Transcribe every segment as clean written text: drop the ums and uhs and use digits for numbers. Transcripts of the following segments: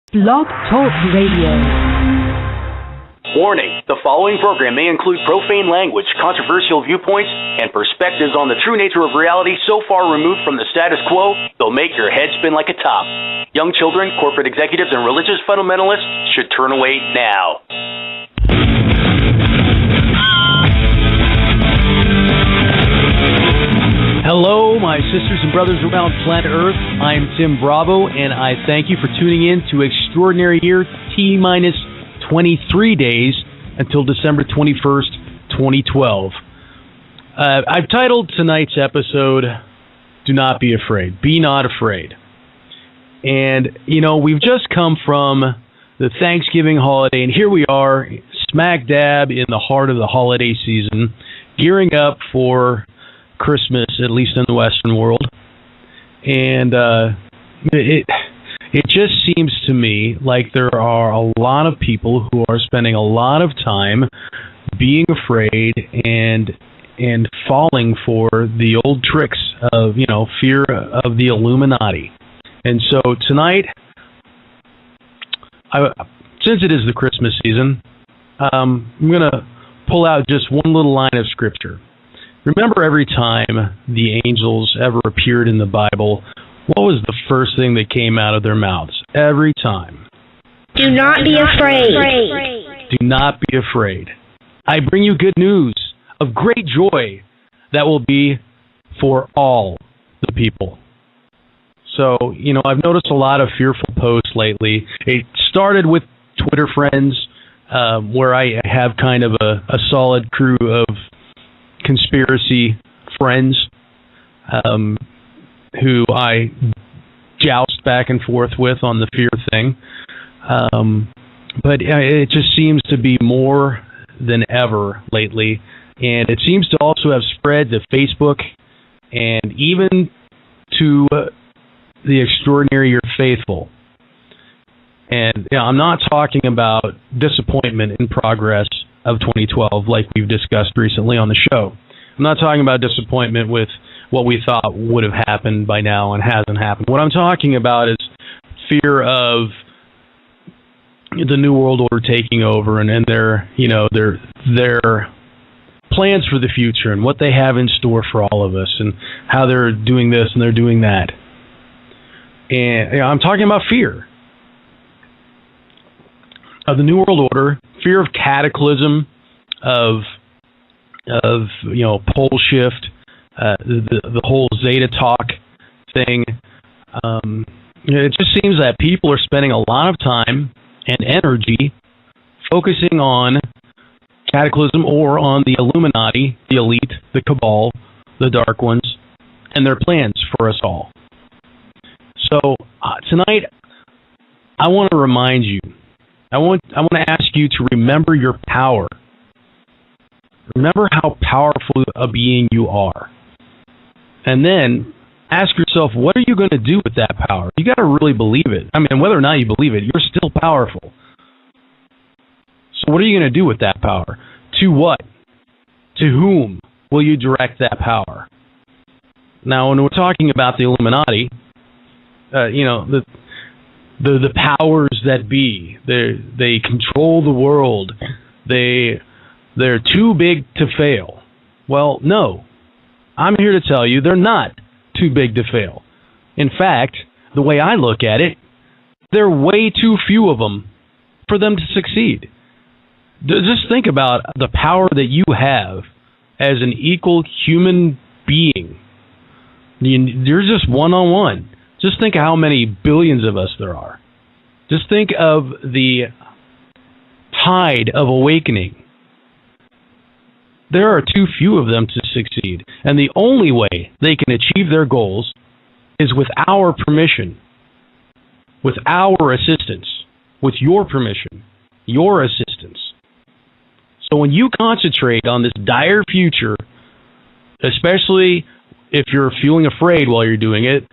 Blog Talk Radio. Warning, the following program may include profane language, controversial viewpoints, and perspectives on the true nature of reality so far removed from the status quo, they'll make your head spin like a top. Young children, corporate executives, and religious fundamentalists should turn away now. Hello, my sisters and brothers around planet Earth. I'm Tim Bravo, and I thank you for tuning in to Extraordinary Year T-minus 23 days until December 21st, 2012. I've titled tonight's episode, Do Not Be Afraid. Be Not Afraid. And, you know, we've just come from the Thanksgiving holiday, and here we are, smack dab in the heart of the holiday season, gearing up for Christmas, at least in the Western world. And it just seems to me like there are a lot of people who are spending a lot of time being afraid and falling for the old tricks of, you know, fear of the Illuminati. And so tonight, since it is the Christmas season, I'm going to pull out just one little line of scripture. Remember, every time the angels ever appeared in the Bible, what was the first thing that came out of their mouths? Every time. Do not be afraid. Do not be afraid. I bring you good news of great joy that will be for all the people. So, you know, I've noticed a lot of fearful posts lately. It started with Twitter friends, where I have kind of a solid crew of conspiracy friends who I joust back and forth with on the fear thing. But it just seems to be more than ever lately. And it seems to also have spread to Facebook and even to the Extraordinary Year faithful. And you know, I'm not talking about disappointment in progress of 2012 like we've discussed recently on the show. I'm not talking about disappointment with what we thought would have happened by now and hasn't happened. What I'm talking about is fear of the New World Order taking over and their, you know, their plans for the future and what they have in store for all of us and how they're doing this and they're doing that. And you know, I'm talking about fear of the New World Order, fear of cataclysm, of you know, pole shift, the whole Zeta talk thing. It just seems that people are spending a lot of time and energy focusing on cataclysm or on the Illuminati, the elite, the cabal, the dark ones, and their plans for us all. So tonight, I want to remind you. I want to ask you to remember your power. Remember how powerful a being you are. And then ask yourself, what are you going to do with that power? You got to really believe it. I mean, whether or not you believe it, you're still powerful. So what are you going to do with that power? To what? To whom will you direct that power? Now, when we're talking about the Illuminati, you know, the powers that be, they control the world. They're too big to fail. Well, no. I'm here to tell you they're not too big to fail. In fact, the way I look at it, there are way too few of them for them to succeed. Just think about the power that you have as an equal human being. You're just one-on-one. Just think of how many billions of us there are. Just think of the tide of awakening. There are too few of them to succeed. And the only way they can achieve their goals is with our permission, with our assistance, with your permission, your assistance. So when you concentrate on this dire future, especially if you're feeling afraid while you're doing it,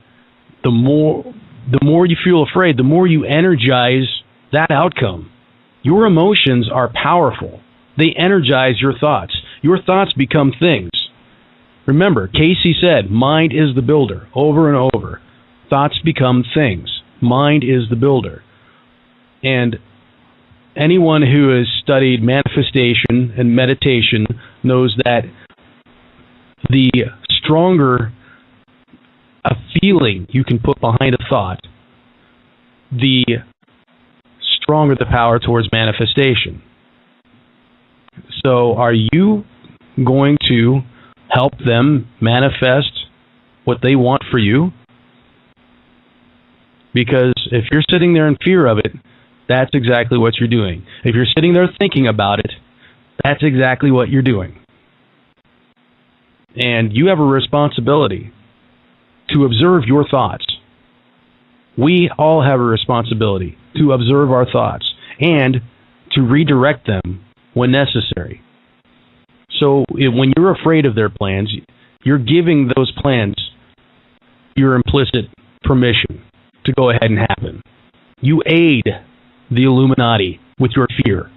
the more you feel afraid, the more you energize that outcome. Your emotions are powerful. They energize your thoughts. Your thoughts become things. Remember, Casey said, mind is the builder, over and over. Thoughts become things. Mind is the builder. And anyone who has studied manifestation and meditation knows that the stronger a feeling you can put behind a thought, the stronger the power towards manifestation. So are you going to help them manifest what they want for you? Because if you're sitting there in fear of it, that's exactly what you're doing. If you're sitting there thinking about it, that's exactly what you're doing. And you have a responsibility to observe your thoughts. We all have a responsibility to observe our thoughts and to redirect them when necessary. So when you're afraid of their plans, you're giving those plans your implicit permission to go ahead and happen. You aid the Illuminati with your fear.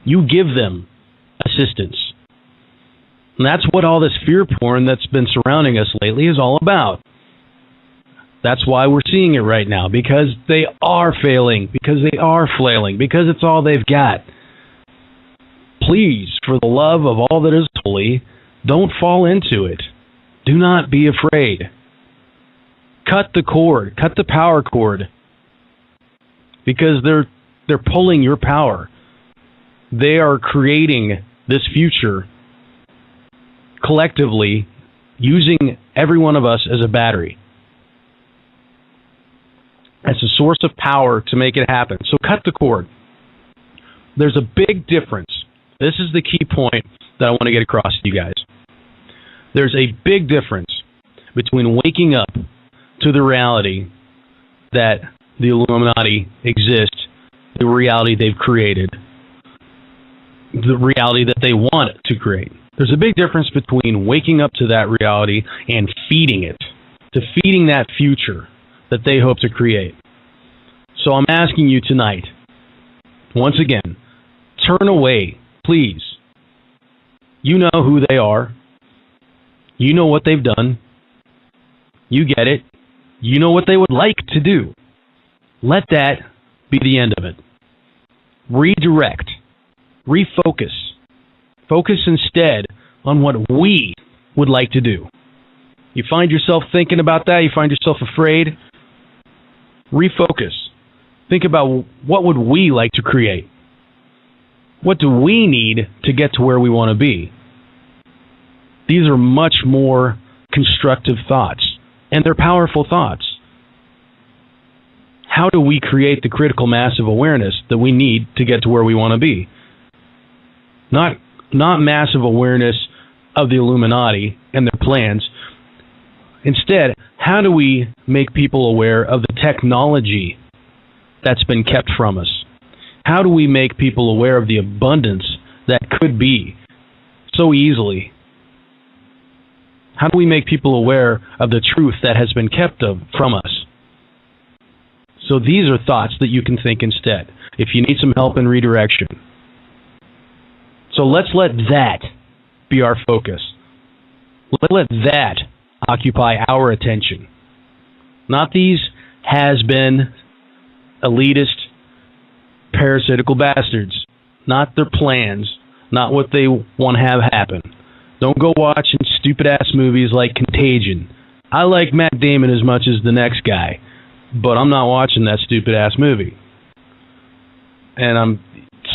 You give them assistance. And that's what all this fear porn that's been surrounding us lately is all about. That's why we're seeing it right now, because they are failing, because they are flailing, because it's all they've got. Please, for the love of all that is holy, don't fall into it. Do not be afraid. Cut the cord, cut the power cord, because they're pulling your power. They are creating this future collectively, using every one of us as a battery, as a source of power to make it happen. So cut the cord. There's a big difference. This is the key point that I want to get across to you guys. There's a big difference between waking up to the reality that the Illuminati exist, the reality they've created, the reality that they want to create. There's a big difference between waking up to that reality and feeding it, to feeding that future that they hope to create. So I'm asking you tonight, once again, turn away, please. You know who they are. You know what they've done. You get it. You know what they would like to do. Let that be the end of it. Redirect. Refocus. Focus instead on what we would like to do. You find yourself thinking about that, you find yourself afraid, refocus. Think about what would we like to create? What do we need to get to where we want to be? These are much more constructive thoughts, and they're powerful thoughts. How do we create the critical mass of awareness that we need to get to where we want to be? Not massive awareness of the Illuminati and their plans. Instead, how do we make people aware of the technology that's been kept from us? How do we make people aware of the abundance that could be so easily? How do we make people aware of the truth that has been kept from us? So these are thoughts that you can think instead, if you need some help in redirection. So let's let that be our focus. Let that occupy our attention. Not these has-been, elitist, parasitical bastards. Not their plans. Not what they want to have happen. Don't go watching stupid-ass movies like Contagion. I like Matt Damon as much as the next guy, but I'm not watching that stupid-ass movie. And I'm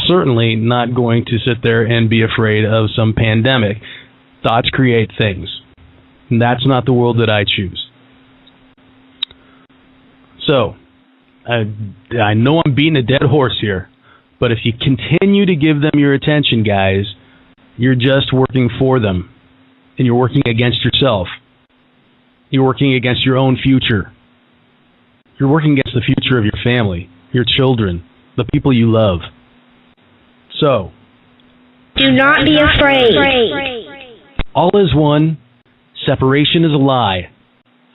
certainly not going to sit there and be afraid of some pandemic. Thoughts create things. And that's not the world that I choose. So, I know I'm beating a dead horse here, but if you continue to give them your attention, guys, you're just working for them. And you're working against yourself. You're working against your own future. You're working against the future of your family, your children, the people you love. So, do not be afraid. All is one. Separation is a lie.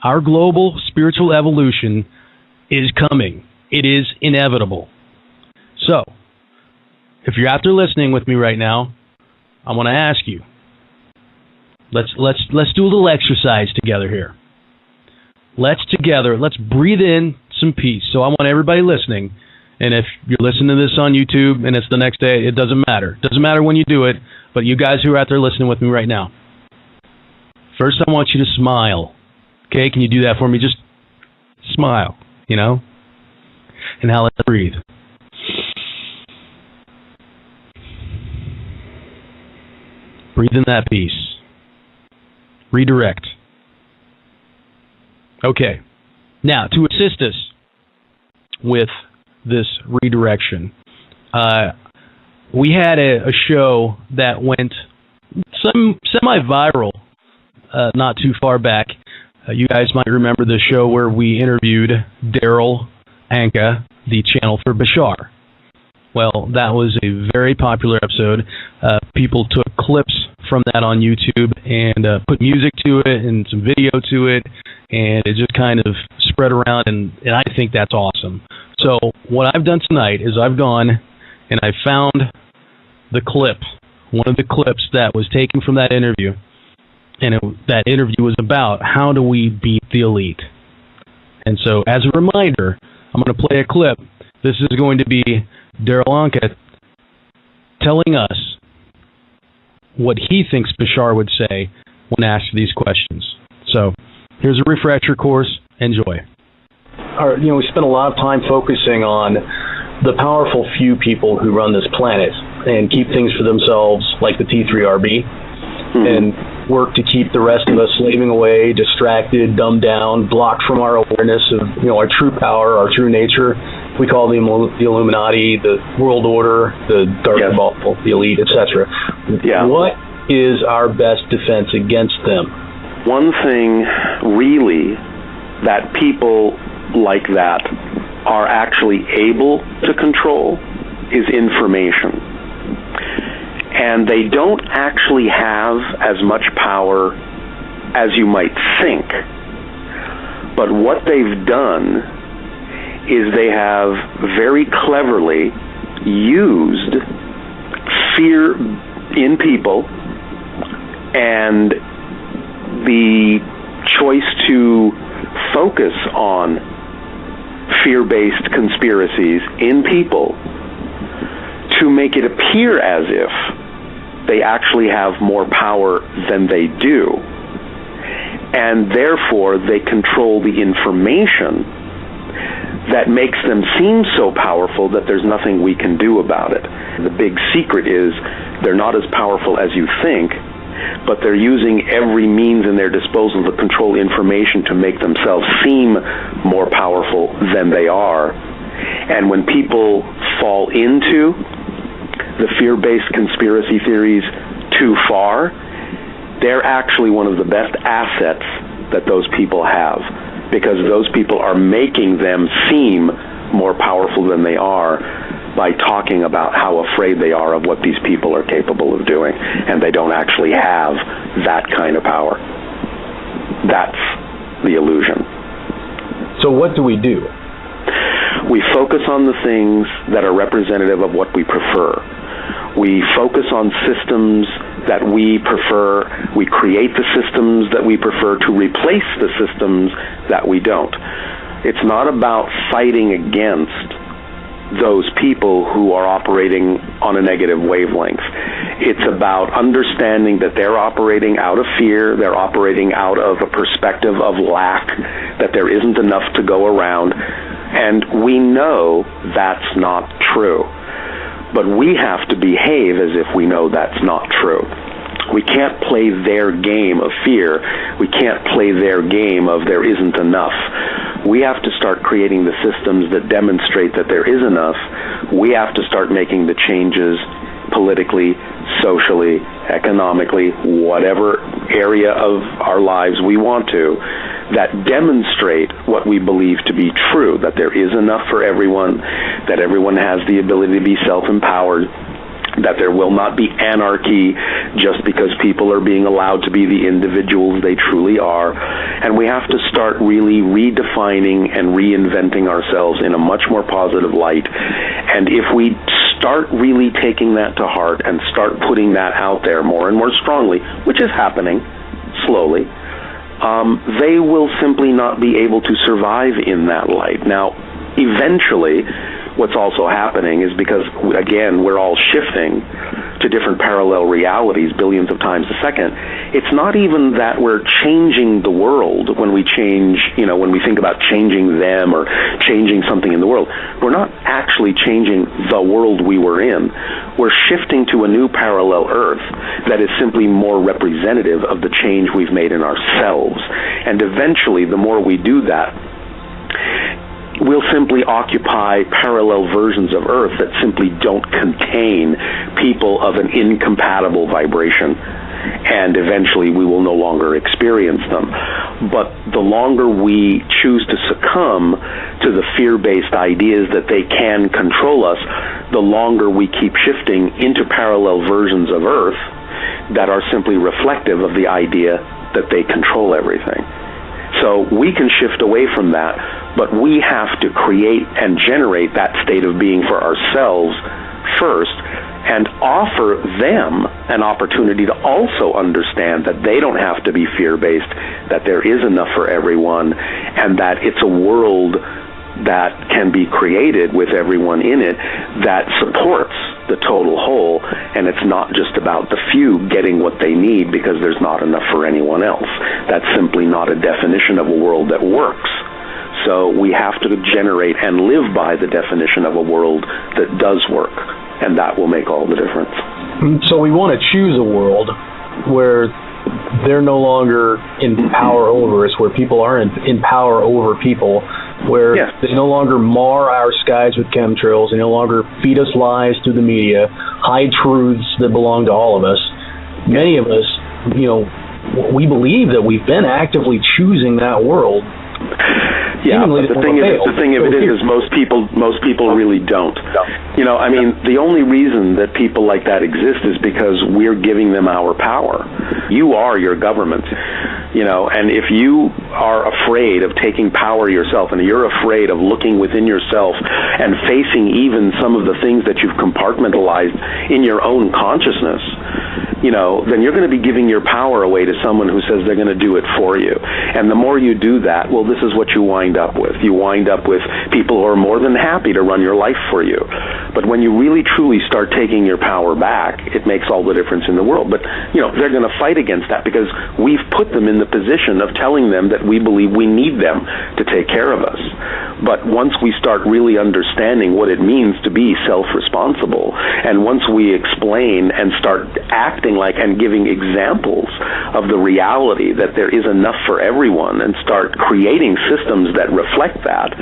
Our global spiritual evolution is coming. It is inevitable. So, if you're out there listening with me right now, I want to ask you, let's do a little exercise together here. Let's breathe in some peace. So I want everybody listening, And if you're listening to this on YouTube and it's the next day, it doesn't matter. It doesn't matter when you do it, but you guys who are out there listening with me right now, first I want you to smile. Okay, can you do that for me? Just smile, you know? And now let's breathe. Breathe in that peace. Redirect. Okay. Now, to assist us with this redirection, we had a show that went semi-viral not too far back. You guys might remember the show where we interviewed Daryl Anka, the channel for Bashar. Well, that was a very popular episode. People took clips from that on YouTube and put music to it and some video to it, and it just kind of spread around, and I think that's awesome. So what I've done tonight is I've gone and I found the clip, one of the clips that was taken from that interview, and that interview was about how do we beat the elite. And so as a reminder, I'm going to play a clip. This is going to be Daryl Anka telling us what he thinks Bashar would say when asked these questions. So here's a refresher course. Enjoy. We spend a lot of time focusing on the powerful few people who run this planet and keep things for themselves, like the T3RB, and work to keep the rest of us slaving away, distracted, dumbed down, blocked from our awareness of our true power, our true nature. We call them the Illuminati, the World Order, the Dark Cabal, the Elite, etc. Yeah. What is our best defense against them? One thing, really, that people like that are actually able to control is information. And they don't actually have as much power as you might think. But what they've done is they have very cleverly used fear in people and the choice to focus on fear-based conspiracies in people to make it appear as if they actually have more power than they do. And therefore, they control the information that makes them seem so powerful that there's nothing we can do about it. The big secret is they're not as powerful as you think, but they're using every means in their disposal to control information to make themselves seem more powerful than they are. And when people fall into the fear-based conspiracy theories too far, they're actually one of the best assets that those people have, because those people are making them seem more powerful than they are by talking about how afraid they are of what these people are capable of doing, and they don't actually have that kind of power. That's the illusion. So what do we do? We focus on the things that are representative of what we prefer. We focus on systems that we prefer. We create the systems that we prefer to replace the systems that we don't. It's not about fighting against those people who are operating on a negative wavelength. It's about understanding that they're operating out of fear, they're operating out of a perspective of lack, that there isn't enough to go around, and we know that's not true. But we have to behave as if we know that's not true. We can't play their game of fear. We can't play their game of there isn't enough. We have to start creating the systems that demonstrate that there is enough. We have to start making the changes politically, socially, economically, whatever area of our lives we want to, that demonstrate what we believe to be true, that there is enough for everyone, that everyone has the ability to be self-empowered, that there will not be anarchy just because people are being allowed to be the individuals they truly are. And we have to start really redefining and reinventing ourselves in a much more positive light. And if we start really taking that to heart and start putting that out there more and more strongly, which is happening slowly, they will simply not be able to survive in that light. Now, eventually, what's also happening is because, again, we're all shifting to different parallel realities billions of times a second. It's not even that we're changing the world when we change, when we think about changing them or changing something in the world. We're not actually changing the world we were in. We're shifting to a new parallel Earth that is simply more representative of the change we've made in ourselves. And eventually, the more we do that, we'll simply occupy parallel versions of Earth that simply don't contain people of an incompatible vibration. And eventually we will no longer experience them. But the longer we choose to succumb to the fear-based ideas that they can control us, the longer we keep shifting into parallel versions of Earth that are simply reflective of the idea that they control everything. So we can shift away from that, but we have to create and generate that state of being for ourselves first, and offer them an opportunity to also understand that they don't have to be fear-based, that there is enough for everyone, and that it's a world that can be created with everyone in it that supports the total whole, and it's not just about the few getting what they need because there's not enough for anyone else. That's simply not a definition of a world that works. So we have to generate and live by the definition of a world that does work, and that will make all the difference. So we want to choose a world where they're no longer in power over us, where people are in power over people, where they no longer mar our skies with chemtrails, they no longer feed us lies through the media, hide truths that belong to all of us. Many of us, we believe that we've been actively choosing that world. Yeah, but the thing of it is most people really don't. The only reason that people like that exist is because we're giving them our power. You are your government, and if you are afraid of taking power yourself, and you're afraid of looking within yourself and facing even some of the things that you've compartmentalized in your own consciousness, then you're going to be giving your power away to someone who says they're going to do it for you. And the more you do that, well, this is what you wind up with. You wind up with people who are more than happy to run your life for you. But when you really truly start taking your power back, it makes all the difference in the world. But, they're going to fight against that because we've put them in the position of telling them that we believe we need them to take care of us. But once we start really understanding what it means to be self-responsible, and once we explain and start acting like and giving examples of the reality that there is enough for everyone, and start creating systems that reflect that,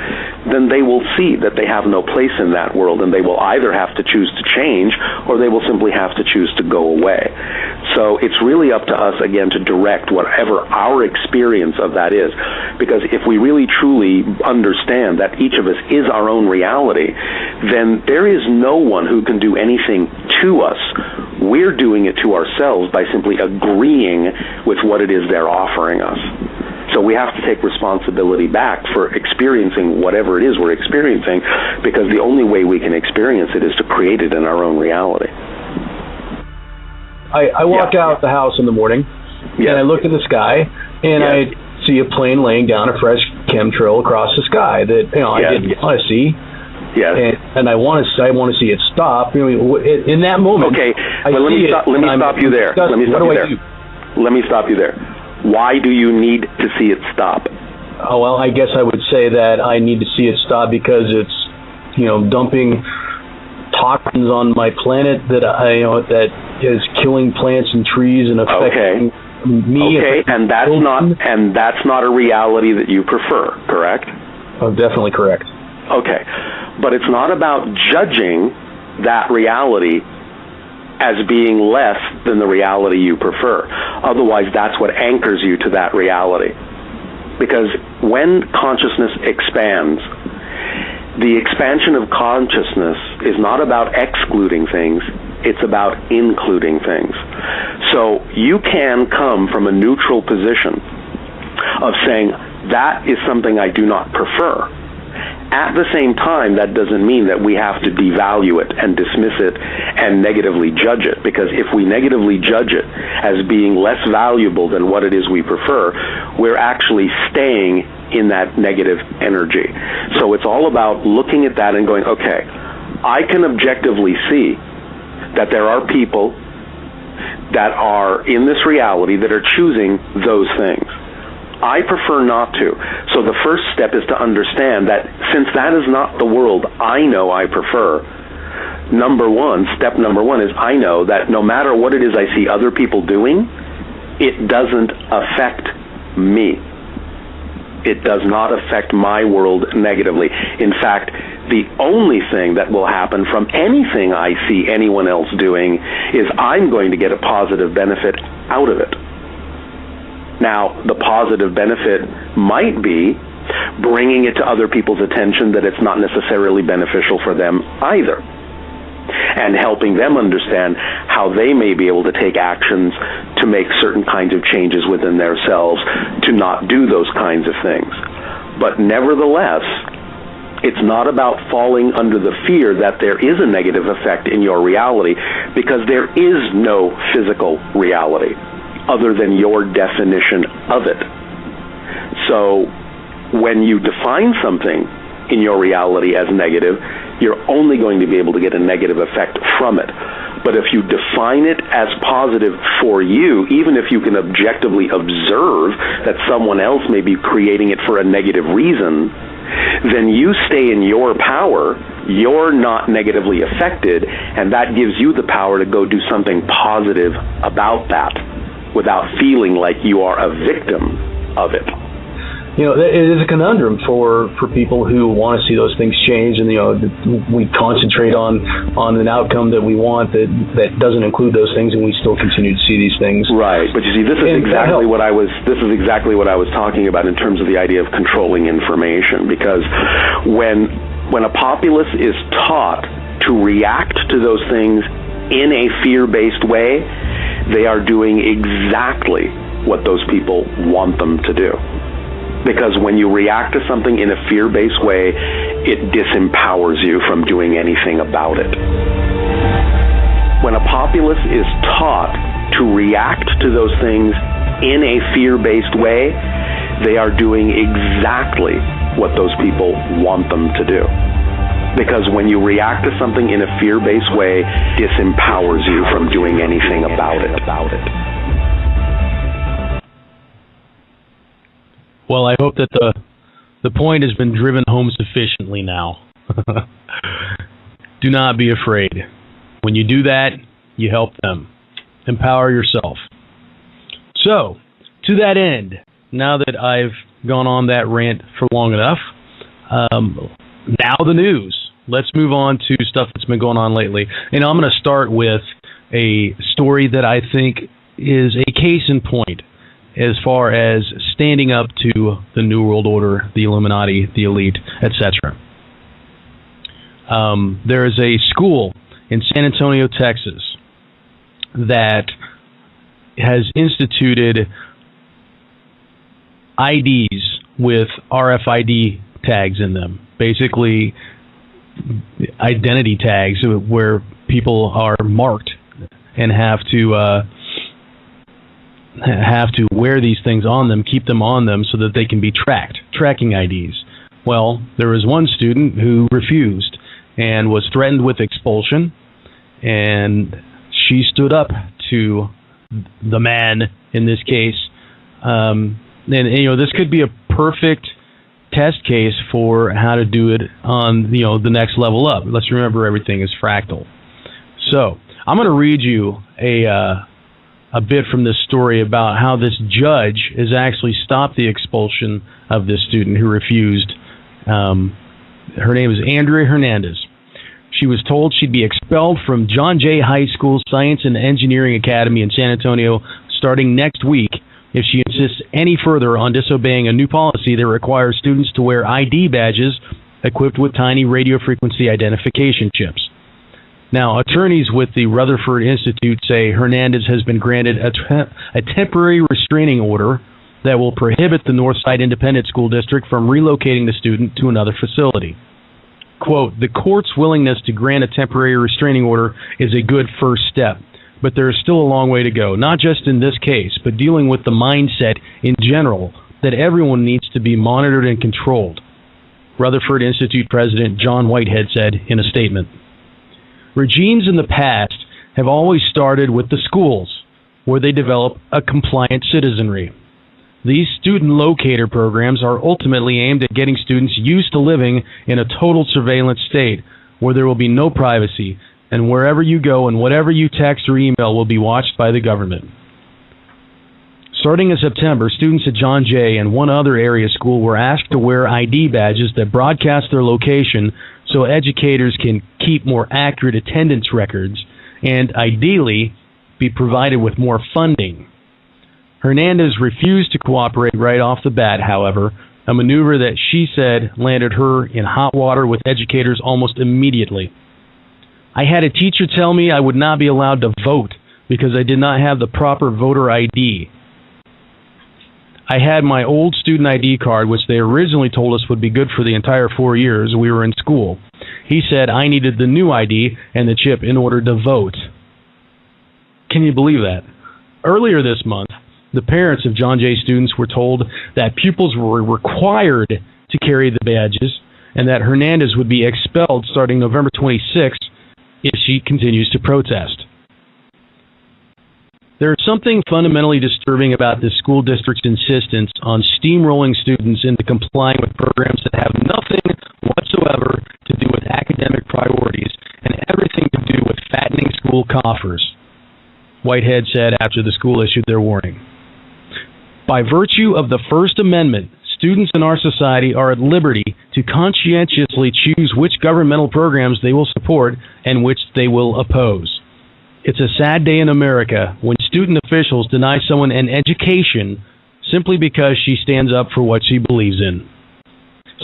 then they will see that they have no place in that world, and they will either have to choose to change or they will simply have to choose to go away. So it's really up to us, again, to direct whatever our experience of that is. Because if we really truly understand that each of us is our own reality, then there is no one who can do anything to us. We're doing it to ourselves by simply agreeing with what it is they're offering us. So we have to take responsibility back for experiencing whatever it is we're experiencing, because the only way we can experience it is to create it in our own reality. I walk out the house in the morning, and I look in the sky, and I see a plane laying down a fresh chemtrail across the sky that I didn't want to see. Yes. And I want to see it stop. In that moment. Okay, but let me stop you there. Let me stop you there. Why do you need to see it stop? Oh, well, I guess I would say that I need to see it stop because it's, dumping toxins on my planet that that is killing plants and trees and affecting me. Okay, and that's not a reality that you prefer, correct? Oh, definitely correct. Okay, but it's not about judging that reality as being less than the reality you prefer. Otherwise, that's what anchors you to that reality. Because when consciousness expands, the expansion of consciousness is not about excluding things, it's about including things. So you can come from a neutral position of saying, that is something I do not prefer. At the same time, that doesn't mean that we have to devalue it and dismiss it and negatively judge it, because if we negatively judge it as being less valuable than what it is we prefer, we're actually staying in that negative energy. So it's all about looking at that and going, okay, I can objectively see that there are people that are in this reality that are choosing those things. I prefer not to. So the first step is to understand that since that is not the world I know I prefer, step number one is I know that no matter what it is I see other people doing, it doesn't affect me. It does not affect my world negatively. In fact, the only thing that will happen from anything I see anyone else doing is I'm going to get a positive benefit out of it. Now, the positive benefit might be bringing it to other people's attention that it's not necessarily beneficial for them either, and helping them understand how they may be able to take actions to make certain kinds of changes within themselves to not do those kinds of things. But nevertheless, it's not about falling under the fear that there is a negative effect in your reality, because there is no physical reality other than your definition of it. So when you define something in your reality as negative, you're only going to be able to get a negative effect from it. But if you define it as positive for you, even if you can objectively observe that someone else may be creating it for a negative reason, then you stay in your power, you're not negatively affected, and that gives you the power to go do something positive about that without feeling like you are a victim of it. You know, it is a conundrum for people who want to see those things change, and we concentrate on an outcome that we want that doesn't include those things, and we still continue to see these things. Right, but you see, this is exactly what I was talking about in terms of the idea of controlling information, because when a populace is taught to react to those things in a fear-based way, they are doing exactly what those people want them to do. Because when you react to something in a fear-based way, it disempowers you from doing anything about it. When a populace is taught to react to those things in a fear-based way, they are doing exactly what those people want them to do. Because when you react to something in a fear-based way, it disempowers you from doing anything about it. Well, I hope that the point has been driven home sufficiently now. Do not be afraid. When you do that, you help them. Empower yourself. So, to that end, now that I've gone on that rant for long enough, now the news. Let's move on to stuff that's been going on lately. And I'm going to start with a story that I think is a case in point as far as standing up to the New World Order, the Illuminati, the elite, etc. There is a school in San Antonio, Texas, that has instituted IDs with RFID tags in them. Basically, identity tags where people are marked and have to wear these things on them, keep them on them so that they can be tracked, tracking IDs. Well, there was one student who refused and was threatened with expulsion, and she stood up to the man in this case. And this could be a perfect test case for how to do it on the next level up. Let's remember everything is fractal. So I'm going to read you a bit from this story about how this judge has actually stopped the expulsion of this student who refused. Her name is Andrea Hernandez. She was told she'd be expelled from John Jay High School Science and Engineering Academy in San Antonio starting next week if she insists any further on disobeying a new policy that requires students to wear ID badges equipped with tiny radio frequency identification chips. Now, attorneys with the Rutherford Institute say Hernandez has been granted a temporary restraining order that will prohibit the Northside Independent School District from relocating the student to another facility. Quote, the court's willingness to grant a temporary restraining order is a good first step, but there is still a long way to go, not just in this case, but dealing with the mindset in general that everyone needs to be monitored and controlled, Rutherford Institute President John Whitehead said in a statement. Regimes in the past have always started with the schools, where they develop a compliant citizenry. These student locator programs are ultimately aimed at getting students used to living in a total surveillance state, where there will be no privacy, and wherever you go and whatever you text or email will be watched by the government. Starting in September, students at John Jay and one other area school were asked to wear ID badges that broadcast their location so educators can keep more accurate attendance records and, ideally, be provided with more funding. Hernandez refused to cooperate right off the bat, however, a maneuver that she said landed her in hot water with educators almost immediately. I had a teacher tell me I would not be allowed to vote because I did not have the proper voter ID. I had my old student ID card, which they originally told us would be good for the entire 4 years we were in school. He said I needed the new ID and the chip in order to vote. Can you believe that? Earlier this month, the parents of John Jay students were told that pupils were required to carry the badges and that Hernandez would be expelled starting November 26th if she continues to protest. There is something fundamentally disturbing about this school district's insistence on steamrolling students into complying with programs that have nothing whatsoever to do with academic priorities and everything to do with fattening school coffers, Whitehead said after the school issued their warning. By virtue of the First Amendment, students in our society are at liberty to conscientiously choose which governmental programs they will support and which they will oppose. It's a sad day in America when student officials deny someone an education simply because she stands up for what she believes in.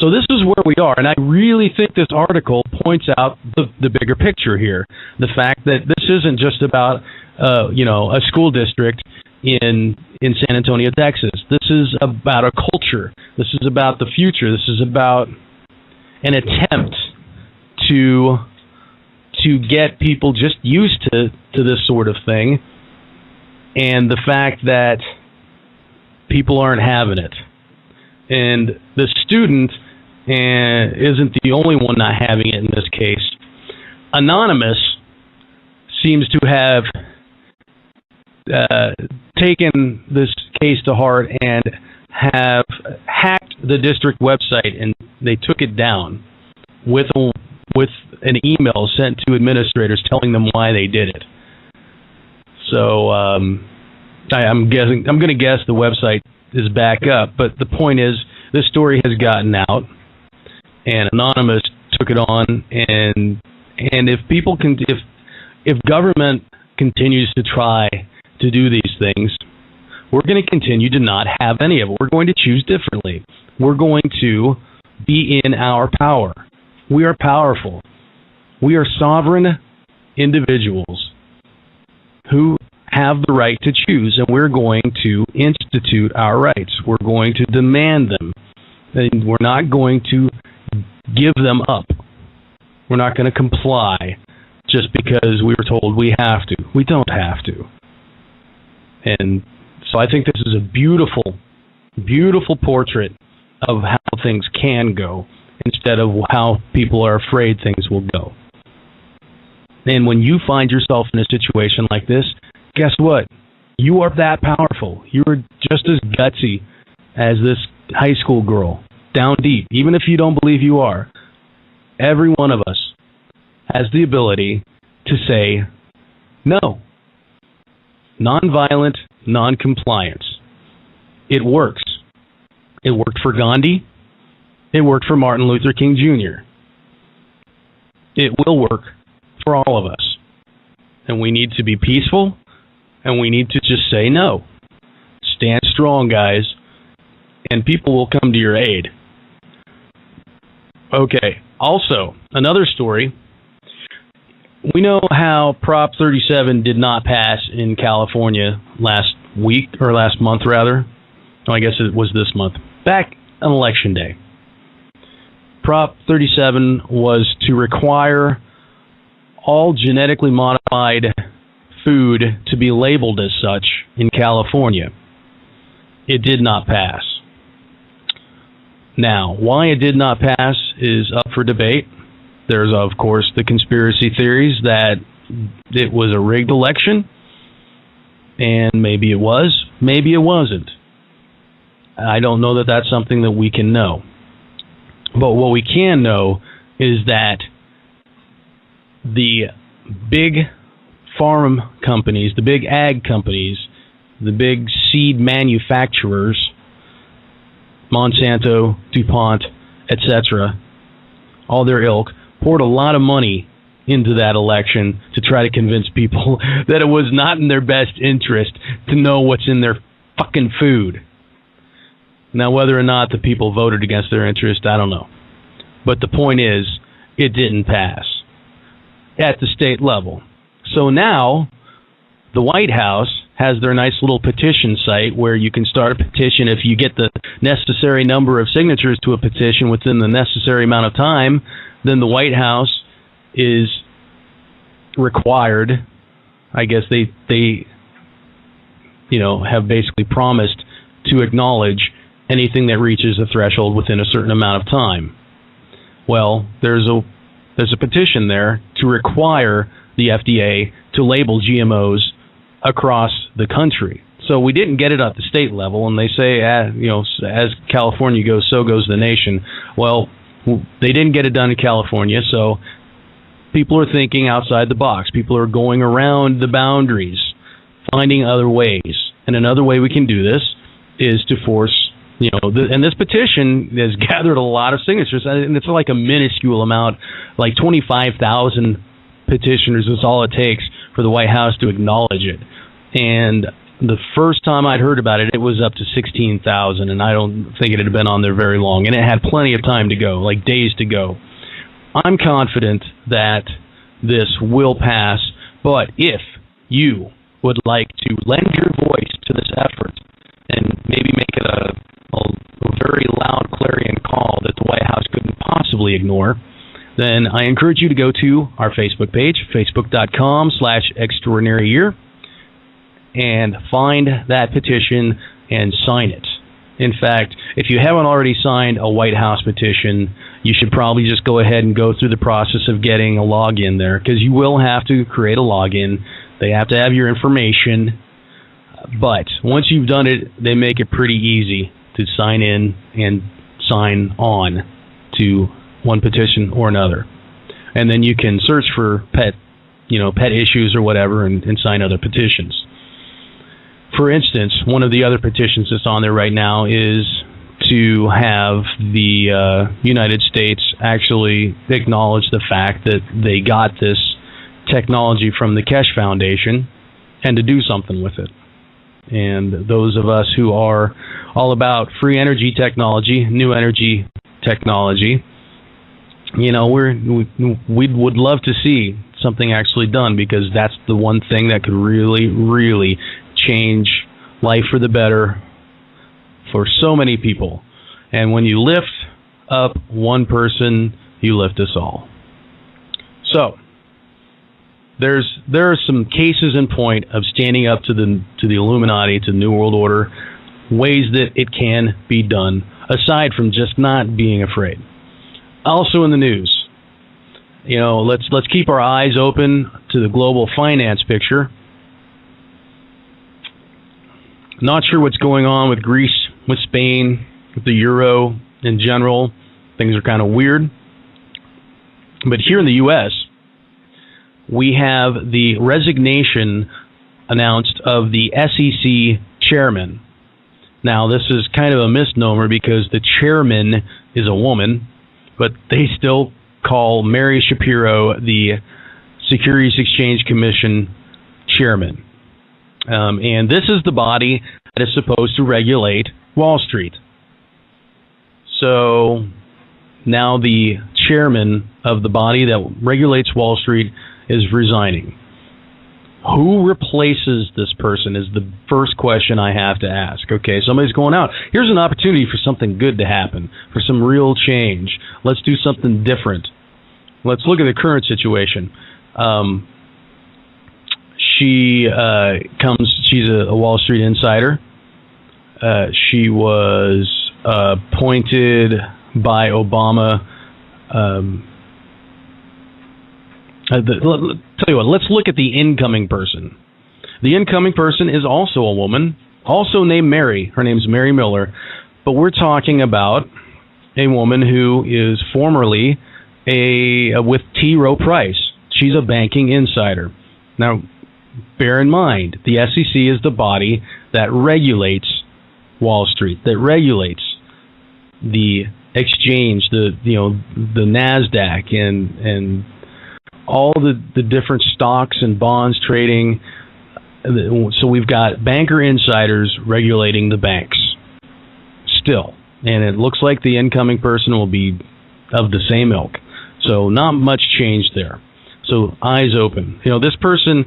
So this is where we are, and I really think this article points out the bigger picture here. The fact that this isn't just about a school district in San Antonio, Texas. This is about a culture. This is about the future. This is about an attempt to get people just used to this sort of thing, and the fact that people aren't having it. And the student isn't the only one not having it in this case. Anonymous seems to have taken this case to heart and have hacked the district website, and they took it down with an email sent to administrators telling them why they did it. So I'm going to guess the website is back up, but the point is this story has gotten out, and Anonymous took it on, and if people can, if government continues to try to do these things, we're going to continue to not have any of it. We're going to choose differently. We're going to be in our power. We are powerful. We are sovereign individuals who have the right to choose, and we're going to institute our rights. We're going to demand them, and we're not going to give them up. We're not going to comply just because we were told we have to. We don't have to. And so I think this is a beautiful, beautiful portrait of how things can go instead of how people are afraid things will go. And when you find yourself in a situation like this, guess what? You are that powerful. You're just as gutsy as this high school girl, down deep, even if you don't believe you are. Every one of us has the ability to say no. Nonviolent noncompliance. It works. It worked for Gandhi. It worked for Martin Luther King Jr. It will work for all of us. And we need to be peaceful, and we need to just say no. Stand strong, guys, and people will come to your aid. Okay, also, another story. We know how Prop 37 did not pass in California last week, or last month, rather. Oh, I guess it was this month. Back on Election Day. Prop 37 was to require all genetically modified food to be labeled as such in California. It did not pass. Now, why it did not pass is up for debate. There's, of course, the conspiracy theories that it was a rigged election, and maybe it was, maybe it wasn't. I don't know that that's something that we can know. But what we can know is that the big farm companies, the big ag companies, the big seed manufacturers, Monsanto, DuPont, etc., all their ilk, poured a lot of money into that election to try to convince people that it was not in their best interest to know what's in their fucking food. Now, whether or not the people voted against their interest, I don't know. But the point is, it didn't pass at the state level. So now, the White House has their nice little petition site where you can start a petition. If you get the necessary number of signatures to a petition within the necessary amount of time, then the White House is required, I guess they have basically promised to acknowledge anything that reaches a threshold within a certain amount of time. Well, there's a petition there to require the FDA to label GMOs across the country. So we didn't get it at the state level, and they say, as California goes, so goes the nation. Well, they didn't get it done in California, so people are thinking outside the box. People are going around the boundaries, finding other ways. And another way we can do this is to force, and this petition has gathered a lot of signatures, and it's like a minuscule amount, like 25,000 petitioners is all it takes for the White House to acknowledge it. And the first time I'd heard about it, it was up to 16,000, and I don't think it had been on there very long. And it had plenty of time to go, like days to go. I'm confident that this will pass, but if you would like to lend your voice to this effort and maybe make it a very loud clarion call that the White House couldn't possibly ignore, then I encourage you to go to our Facebook page, facebook.com/extraordinaryyear, and find that petition and sign it. In fact, if you haven't already signed a White House petition, you should probably just go ahead and go through the process of getting a login there, because you will have to create a login. They have to have your information. But once you've done it, they make it pretty easy to sign in and sign on to one petition or another. And then you can search for pet issues or whatever and sign other petitions. For instance, one of the other petitions that's on there right now is to have the United States actually acknowledge the fact that they got this technology from the Keshe Foundation and to do something with it. And those of us who are all about free energy technology, new energy technology, we would love to see something actually done, because that's the one thing that could really, really change life for the better for so many people. And when you lift up one person, you lift us all. So there are some cases in point of standing up to the Illuminati, to the New World Order, ways that it can be done, aside from just not being afraid. Also in the news, let's keep our eyes open to the global finance picture. Not sure what's going on with Greece, with Spain, with the euro in general. Things are kind of weird. But here in the U.S., we have the resignation announced of the SEC chairman. Now, this is kind of a misnomer because the chairman is a woman, but they still call Mary Shapiro the Securities Exchange Commission chairman. And this is the body that is supposed to regulate Wall Street. So now the chairman of the body that regulates Wall Street is resigning. Who replaces this person is the first question I have to ask. Okay, somebody's going out. Here's an opportunity for something good to happen, for some real change. Let's do something different. Let's look at the current situation. She's a Wall Street insider. She was appointed by Obama Tell you what, let's look at the incoming person. The incoming person is also a woman, also named Mary. Her name's Mary Miller. But we're talking about a woman who is formerly with T. Rowe Price. She's a banking insider. Now, bear in mind, the SEC is the body that regulates Wall Street, that regulates the exchange, the NASDAQ, and all the different stocks and bonds trading. So we've got banker insiders regulating the banks still. And it looks like the incoming person will be of the same ilk. So not much change there. So eyes open. This person,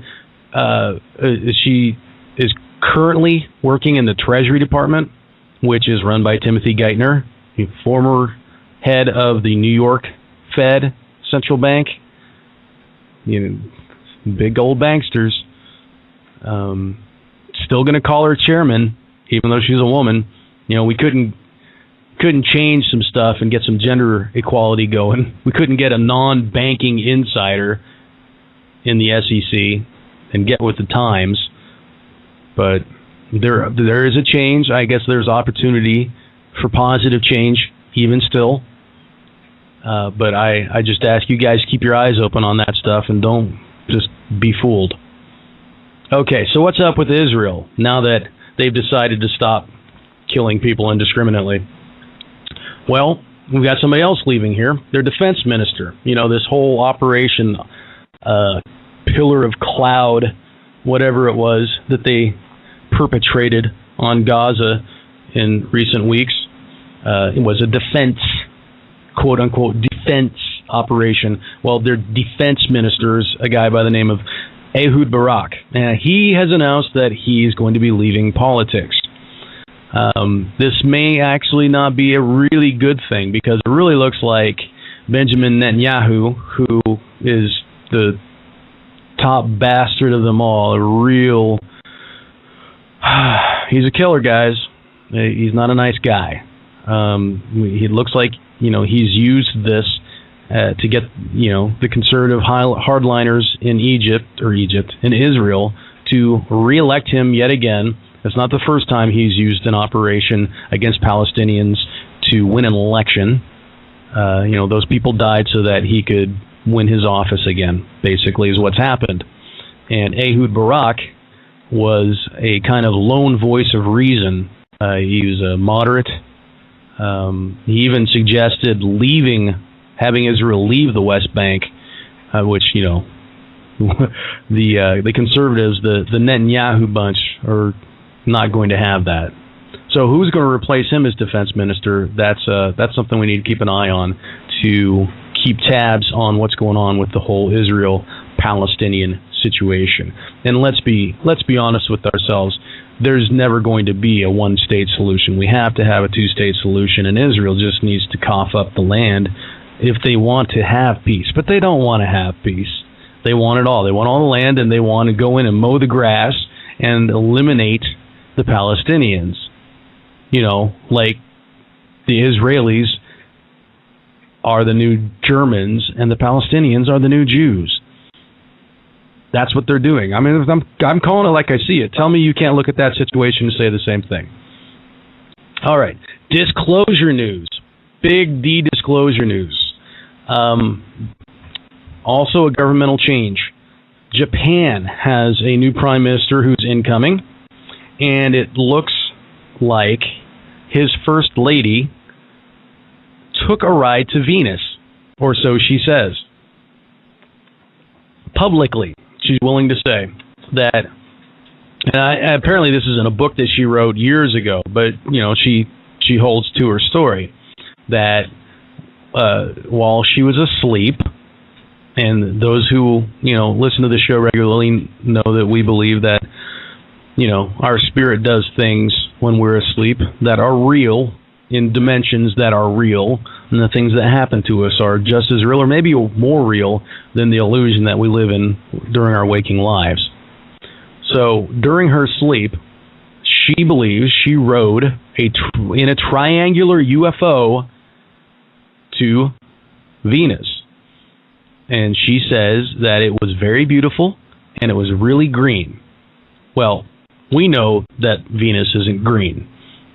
she is currently working in the Treasury Department, which is run by Timothy Geithner, former head of the New York Fed Central Bank. Big old banksters. Still going to call her chairman, even though she's a woman. We couldn't change some stuff and get some gender equality going. We couldn't get a non-banking insider in the SEC and get with the times. But there is a change. I guess there's opportunity for positive change, even still. But I just ask you guys, keep your eyes open on that stuff and don't just be fooled. Okay, so what's up with Israel now that they've decided to stop killing people indiscriminately? Well, we've got somebody else leaving here. Their defense minister. This whole operation, Pillar of Cloud, whatever it was that they perpetrated on Gaza in recent weeks. It was a defense, quote-unquote, defense operation. Well, their defense minister is a guy by the name of Ehud Barak. He has announced that he's going to be leaving politics. This may actually not be a really good thing, because it really looks like Benjamin Netanyahu, who is the top bastard of them all, he's a killer, guys. He's not a nice guy. He looks like, he's used this to get, the conservative hardliners in in Israel to re-elect him yet again. It's not the first time he's used an operation against Palestinians to win an election. Those people died so that he could win his office again, basically, is what's happened. And Ehud Barak was a kind of lone voice of reason. He was a moderate. He even suggested having Israel leave the West Bank, which, the conservatives, the Netanyahu bunch, are not going to have that. So who's going to replace him as defense minister? That's something we need to keep an eye on, to keep tabs on what's going on with the whole Israel-Palestinian situation. And let's be honest with ourselves. There's never going to be a one-state solution. We have to have a two-state solution, and Israel just needs to cough up the land if they want to have peace. But they don't want to have peace. They want it all. They want all the land, and they want to go in and mow the grass and eliminate the Palestinians. Like the Israelis are the new Germans and the Palestinians are the new Jews. That's what they're doing. I mean, I'm calling it like I see it. Tell me you can't look at that situation and say the same thing. All right. Disclosure news. Big D disclosure news. Also a governmental change. Japan has a new prime minister who's incoming, and it looks like his first lady took a ride to Venus, or so she says. Publicly, she's willing to say that, and apparently this is in a book that she wrote years ago, but she holds to her story, that while she was asleep, and those who listen to the show regularly know that we believe that our spirit does things when we're asleep that are real, in dimensions that are real, and the things that happen to us are just as real, or maybe more real, than the illusion that we live in during our waking lives. So during her sleep, she believes she rode in a triangular UFO to Venus. and she says that it was very beautiful and it was really green. Well, we know that Venus isn't green.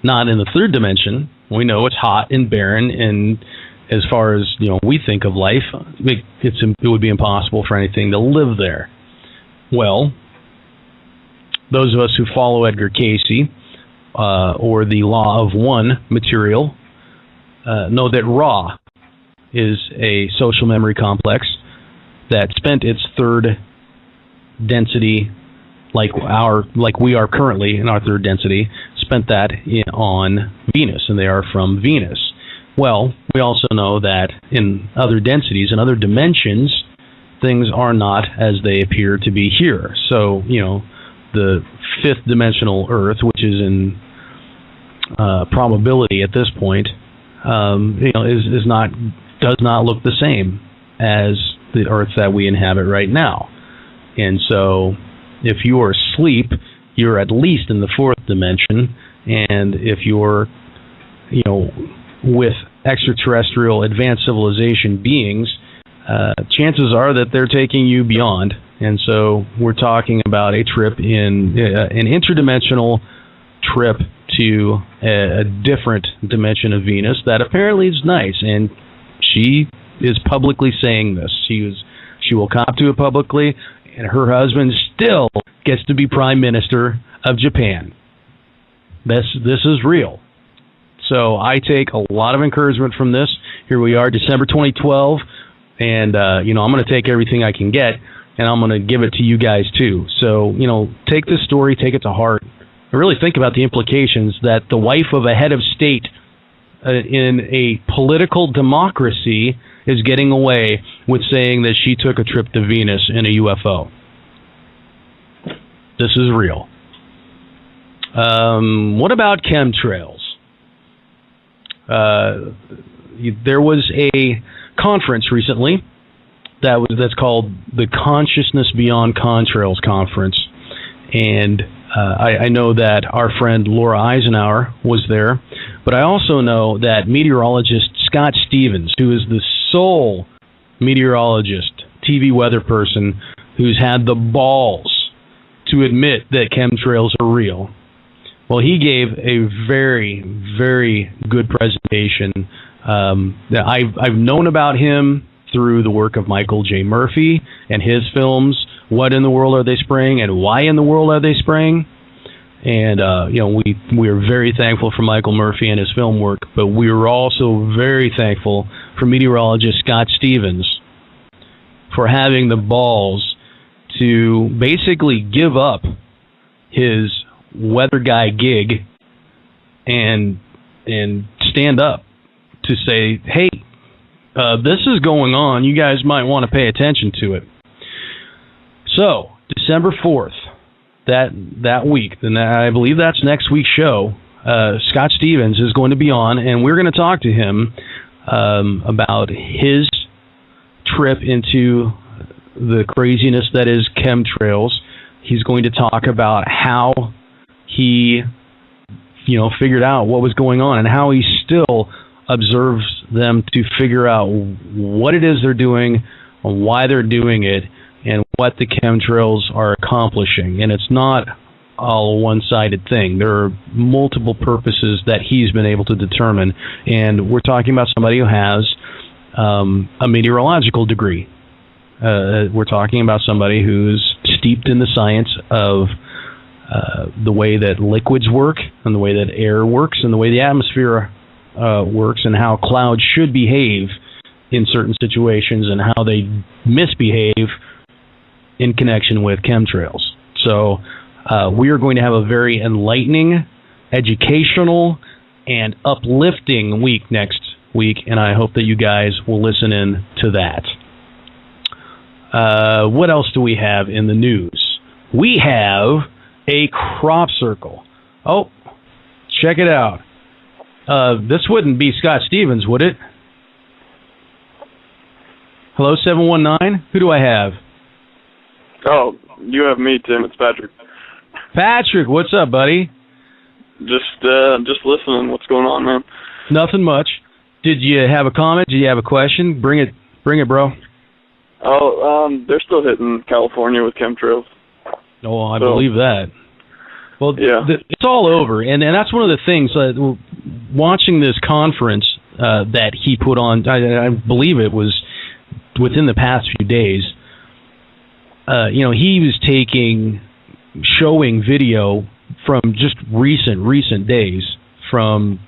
Not in the third dimension. We know it's hot and barren, and as far as we think of life, it would be impossible for anything to live there. Well, those of us who follow Edgar Cayce or the law of one material know that Ra is a social memory complex that spent its third density, like we are currently in our third density, spent that on Venus, and they are from Venus. Well, we also know that in other densities, in other dimensions, things are not as they appear to be here. So, the fifth dimensional Earth, which is in probability at this point, does not look the same as the Earth that we inhabit right now. And so, if you are asleep, you're at least in the fourth dimension, and if you're, with extraterrestrial advanced civilization beings, chances are that they're taking you beyond. And so we're talking about a trip in an interdimensional trip to a different dimension of Venus that apparently is nice, and she is publicly saying this. She will cop to it publicly, and her husband still gets to be Prime Minister of Japan. This is real. So I take a lot of encouragement from this. Here we are, December 2012, and I'm going to take everything I can get, and I'm going to give it to you guys too. So take this story, take it to heart, and really think about the implications that the wife of a head of state in a political democracy is getting away with saying that she took a trip to Venus in a UFO. This is real. What about chemtrails? There was a conference recently that's called the Consciousness Beyond Contrails Conference, and I know that our friend Laura Eisenhower was there, but I also know that meteorologist Scott Stevens, who is the sole meteorologist, TV weather person, who's had the balls to admit that chemtrails are real. Well, he gave a very, very good presentation. I've known about him through the work of Michael J. Murphy and his films, What in the World Are They Spraying and Why in the World Are They Spraying? And, we are very thankful for Michael Murphy and his film work, but we are also very thankful for meteorologist Scott Stevens for having the balls to basically give up his weather guy gig and stand up to say, hey, this is going on. You guys might want to pay attention to it. So, December 4th, that week, and I believe that's next week's show, Scott Stevens is going to be on, and we're going to talk to him about his trip into the craziness that is chemtrails. He's going to talk about how he, figured out what was going on and how he still observes them to figure out what it is they're doing, why they're doing it, and what the chemtrails are accomplishing. And it's not all a one-sided thing. There are multiple purposes that he's been able to determine. And we're talking about somebody who has a meteorological degree. We're talking about somebody who's steeped in the science of the way that liquids work, and the way that air works, and the way the atmosphere works, and how clouds should behave in certain situations, and how they misbehave in connection with chemtrails. So we are going to have a very enlightening, educational, and uplifting week next week, and I hope that you guys will listen in to that. What else do we have in the news? We have a crop circle. Oh, check it out. This wouldn't be Scott Stevens, would it? Hello, 719? Who do I have? Oh, you have me, Tim. It's Patrick. Patrick, what's up, buddy? Just listening. What's going on, man? Nothing much. Did you have a comment? Did you have a question? Bring it, bro. They're still hitting California with chemtrails. Oh, I believe that. Well, yeah. It's all over, and that's one of the things. Watching this conference that he put on, I believe it was within the past few days. He was showing video from just recent days, from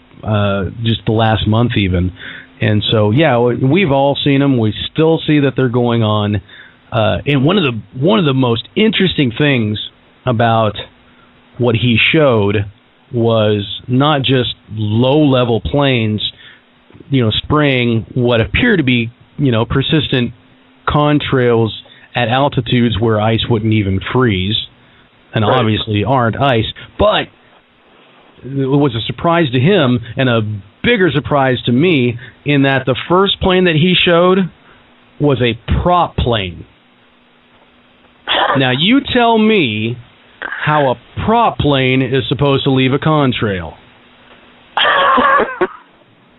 just the last month even. And so, yeah, we've all seen them. We still see that they're going on. And one of the most interesting things about what he showed was not just low-level planes, spraying what appear to be, persistent contrails at altitudes where ice wouldn't even freeze, and obviously aren't ice. But it was a surprise to him, and a bigger surprise to me, in that the first plane that he showed was a prop plane. Now, you tell me how a prop plane is supposed to leave a contrail.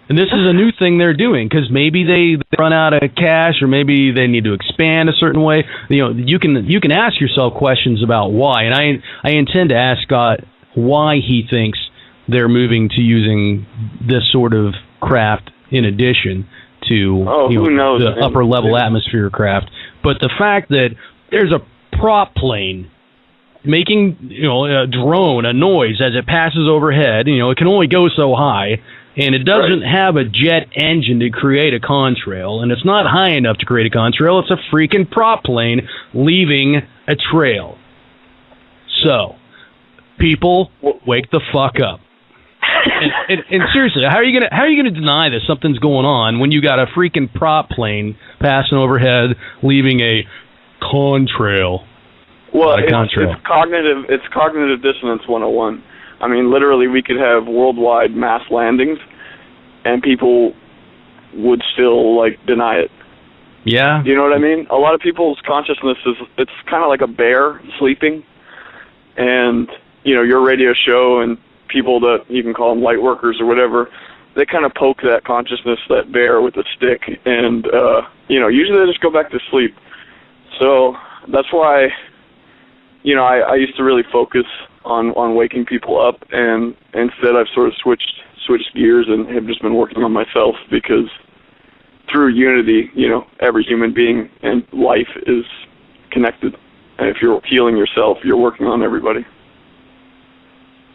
And this is a new thing they're doing, because maybe they run out of cash, or maybe they need to expand a certain way. You can ask yourself questions about why, and I intend to ask Scott why he thinks they're moving to using this sort of craft in addition to who knows, the upper level atmosphere craft. But the fact that there's a prop plane making a drone, a noise as it passes overhead, it can only go so high, and it doesn't have a jet engine to create a contrail, and it's not high enough to create a contrail. It's a freaking prop plane leaving a trail. So, people, wake the fuck up. And seriously, how are you gonna deny that something's going on when you got a freaking prop plane passing overhead, leaving a contrail? Well, it's cognitive dissonance 101. I mean, literally, we could have worldwide mass landings, and people would still deny it. Yeah. You know what I mean? A lot of people's consciousness it's kind of like a bear sleeping, and your radio show and people that you can call them light workers or whatever, they kind of poke that consciousness, that bear, with a stick, and usually they just go back to sleep. So that's why I used to really focus on waking people up, and instead I've sort of switched gears and have just been working on myself, because through unity, every human being and life is connected. And if you're healing yourself, you're working on everybody.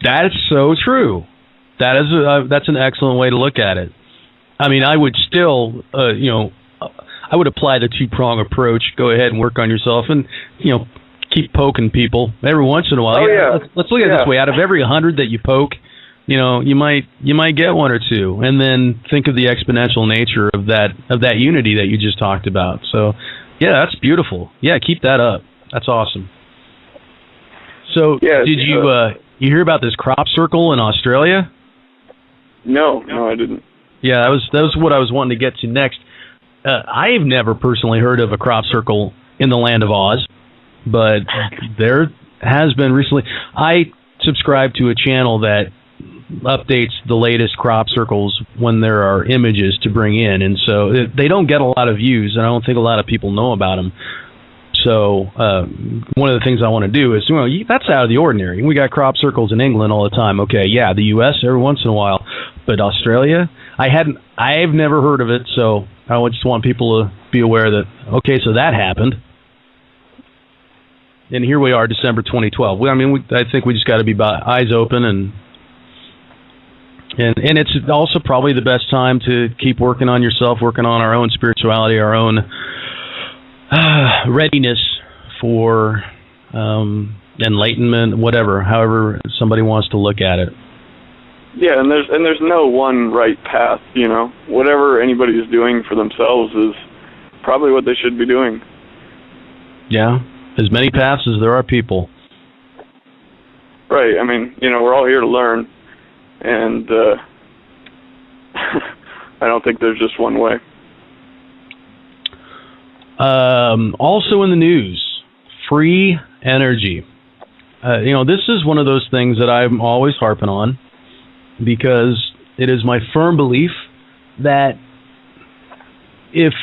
That is so true. That's an excellent way to look at it. I mean, I would still, I would apply the two-prong approach. Go ahead and work on yourself, and keep poking people every once in a while. Oh, yeah. Let's look at it this way. Out of every 100 that you poke, you might get one or two, and then think of the exponential nature of that unity that you just talked about. So, yeah, that's beautiful. Yeah, keep that up. That's awesome. So, did you hear about this crop circle in Australia? No, I didn't. Yeah, that was what I was wanting to get to next. I've never personally heard of a crop circle in the land of Oz, but there has been recently. I subscribe to a channel that updates the latest crop circles when there are images to bring in, and so they don't get a lot of views, and I don't think a lot of people know about them. So one of the things I want to do is, that's out of the ordinary. We got crop circles in England all the time. Okay, yeah, the U.S. every once in a while, but Australia, I've never heard of it. So I just want people to be aware that, okay, so that happened, and here we are, December 2012. I think we just got to be eyes open, and it's also probably the best time to keep working on yourself, working on our own spirituality, our own readiness for enlightenment, however somebody wants to look at it. Yeah, and there's no one right path. Whatever anybody is doing for themselves is probably what they should be doing. Yeah, as many paths as there are people. Right. I mean, we're all here to learn, and I don't think there's just one way. Also in the news, free energy. This is one of those things that I'm always harping on, because it is my firm belief that if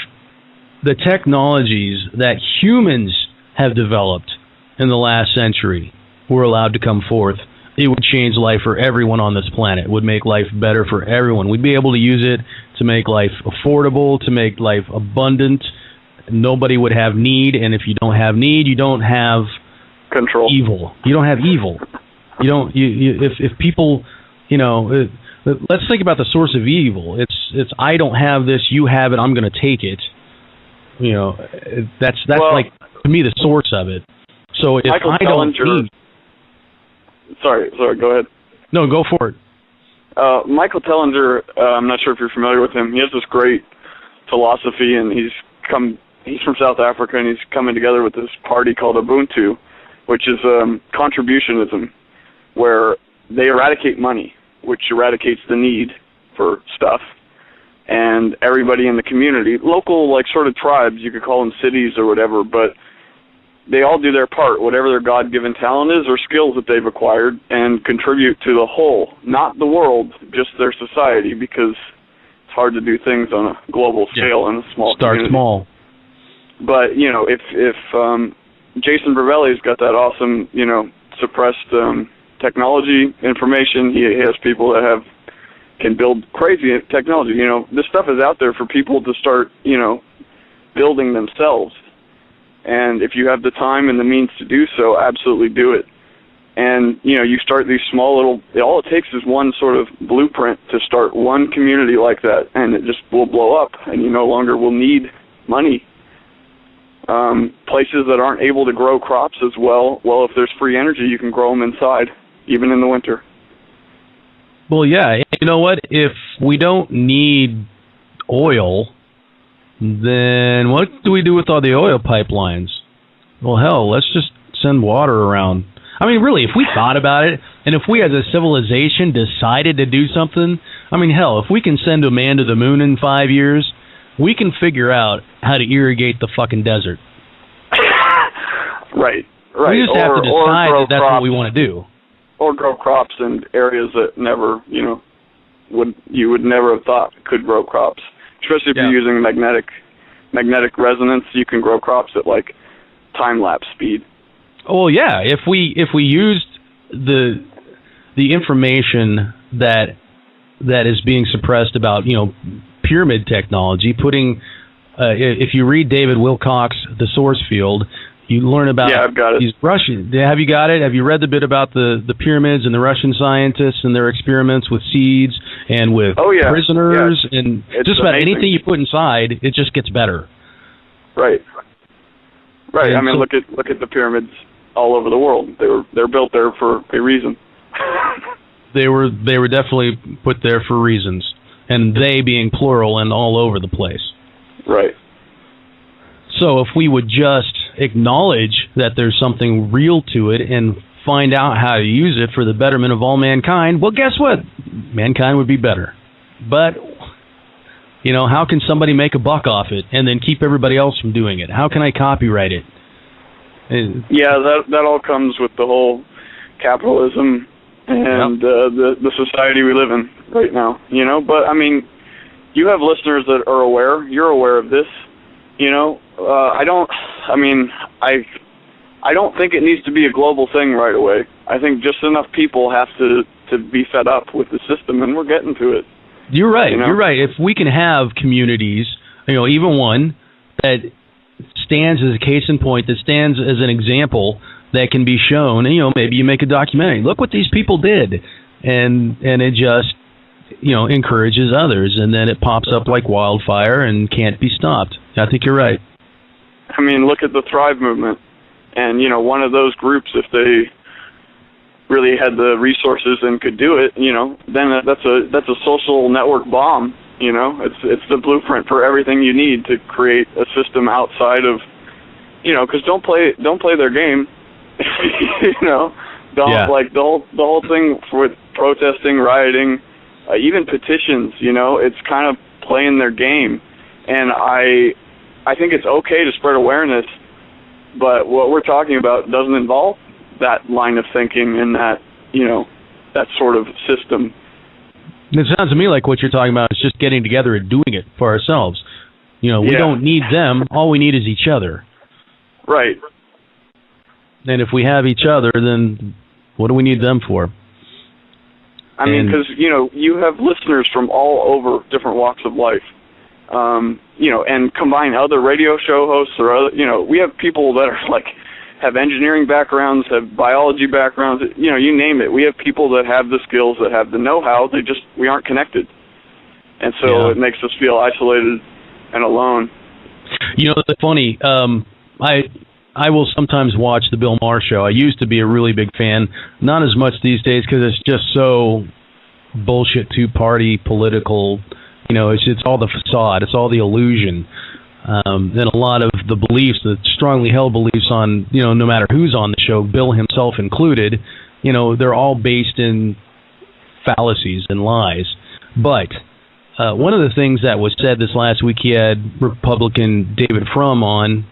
the technologies that humans have developed in the last century were allowed to come forth, it would change life for everyone on this planet. It would make life better for everyone. We'd be able to use it to make life affordable, to make life abundant. Nobody would have need, and if you don't have need, you don't have control. Evil. You don't have evil. You don't. If people, let's think about the source of evil. It's I don't have this, you have it, I'm going to take it. That's like, to me, the source of it. So if Michael I don't need... Sorry, go ahead. No, go for it. Michael Tellinger, I'm not sure if you're familiar with him. He has this great philosophy, and he's from South Africa, and he's coming together with this party called Ubuntu, which is contributionism, where they eradicate money, which eradicates the need for stuff, and everybody in the community, local, like, sort of tribes, you could call them cities or whatever, but they all do their part, whatever their God-given talent is or skills that they've acquired, and contribute to the whole, not the world, just their society, because it's hard to do things on a global scale in a small community. Start small. But, if Jason Brevelli's got that awesome, suppressed technology information, he has people that can build crazy technology. This stuff is out there for people to start, building themselves. And if you have the time and the means to do so, absolutely do it. And, you start these small little, all it takes is one sort of blueprint to start one community like that, and it just will blow up, and you no longer will need money. Places that aren't able to grow crops as well, if there's free energy, you can grow them inside, even in the winter. Well, yeah, you know what? If we don't need oil, then what do we do with all the oil pipelines? Well, hell, let's just send water around. I mean, really, if we thought about it, and if we as a civilization decided to do something, I mean, hell, if we can send a man to the moon in 5 years, we can figure out how to irrigate the fucking desert. Right. We just have to decide that that's what we want to do. Or grow crops in areas that never, you would never have thought could grow crops. Especially if you're using magnetic resonance, you can grow crops at like time-lapse speed. Oh yeah, if we used the information that is being suppressed about pyramid technology, putting if you read David Wilcock's The Source Field, you learn about I've got it. These Russian. Have you got it? Have you read the bit about the pyramids and the Russian scientists and their experiments with seeds and with prisoners and just about anything you put inside, it just gets better. Right. And I mean, look at the pyramids all over the world. They're built there for a reason. They were definitely put there for reasons, and they being plural and all over the place. Right. So if we would just acknowledge that there's something real to it and find out how to use it for the betterment of all mankind, well, guess what? Mankind would be better. But, how can somebody make a buck off it and then keep everybody else from doing it? How can I copyright it? Yeah, that all comes with the whole capitalism and the society we live in right now, But, I mean, you have listeners that are aware. You're aware of this. I don't think it needs to be a global thing right away. I think just enough people have to be fed up with the system, and we're getting to it. You're right. You're right. If we can have communities, even one that stands as a case in point, that stands as an example that can be shown, and maybe you make a documentary. Look what these people did, and it just encourages others, and then it pops up like wildfire and can't be stopped. I think you're right. I mean, look at the Thrive movement, and one of those groups, if they really had the resources and could do it, then that's a social network bomb. It's the blueprint for everything you need to create a system outside of, because don't play their game. Like the whole thing with protesting, rioting, even petitions. It's kind of playing their game, and I think it's okay to spread awareness, but what we're talking about doesn't involve that line of thinking and that sort of system. It sounds to me like what you're talking about is just getting together and doing it for ourselves. You know, we don't need them. All we need is each other. Right. And if we have each other, then what do we need them for? I mean, because, you know, you have listeners from all over different walks of life. You know, and combine other radio show hosts or other, you know, we have people that are like, have engineering backgrounds, have biology backgrounds, you know, you name it. We have people that have the skills, that have the know-how, we aren't connected. And so it makes us feel isolated and alone. You know, it's funny, I will sometimes watch the Bill Maher show. I used to be a really big fan, not as much these days because it's just so bullshit two-party political. You know, it's all the facade, it's all the illusion. And a lot of the beliefs, the strongly held beliefs on, you know, no matter who's on the show, Bill himself included, you know, they're all based in fallacies and lies. But one of the things that was said this last week, he had Republican David Frum on,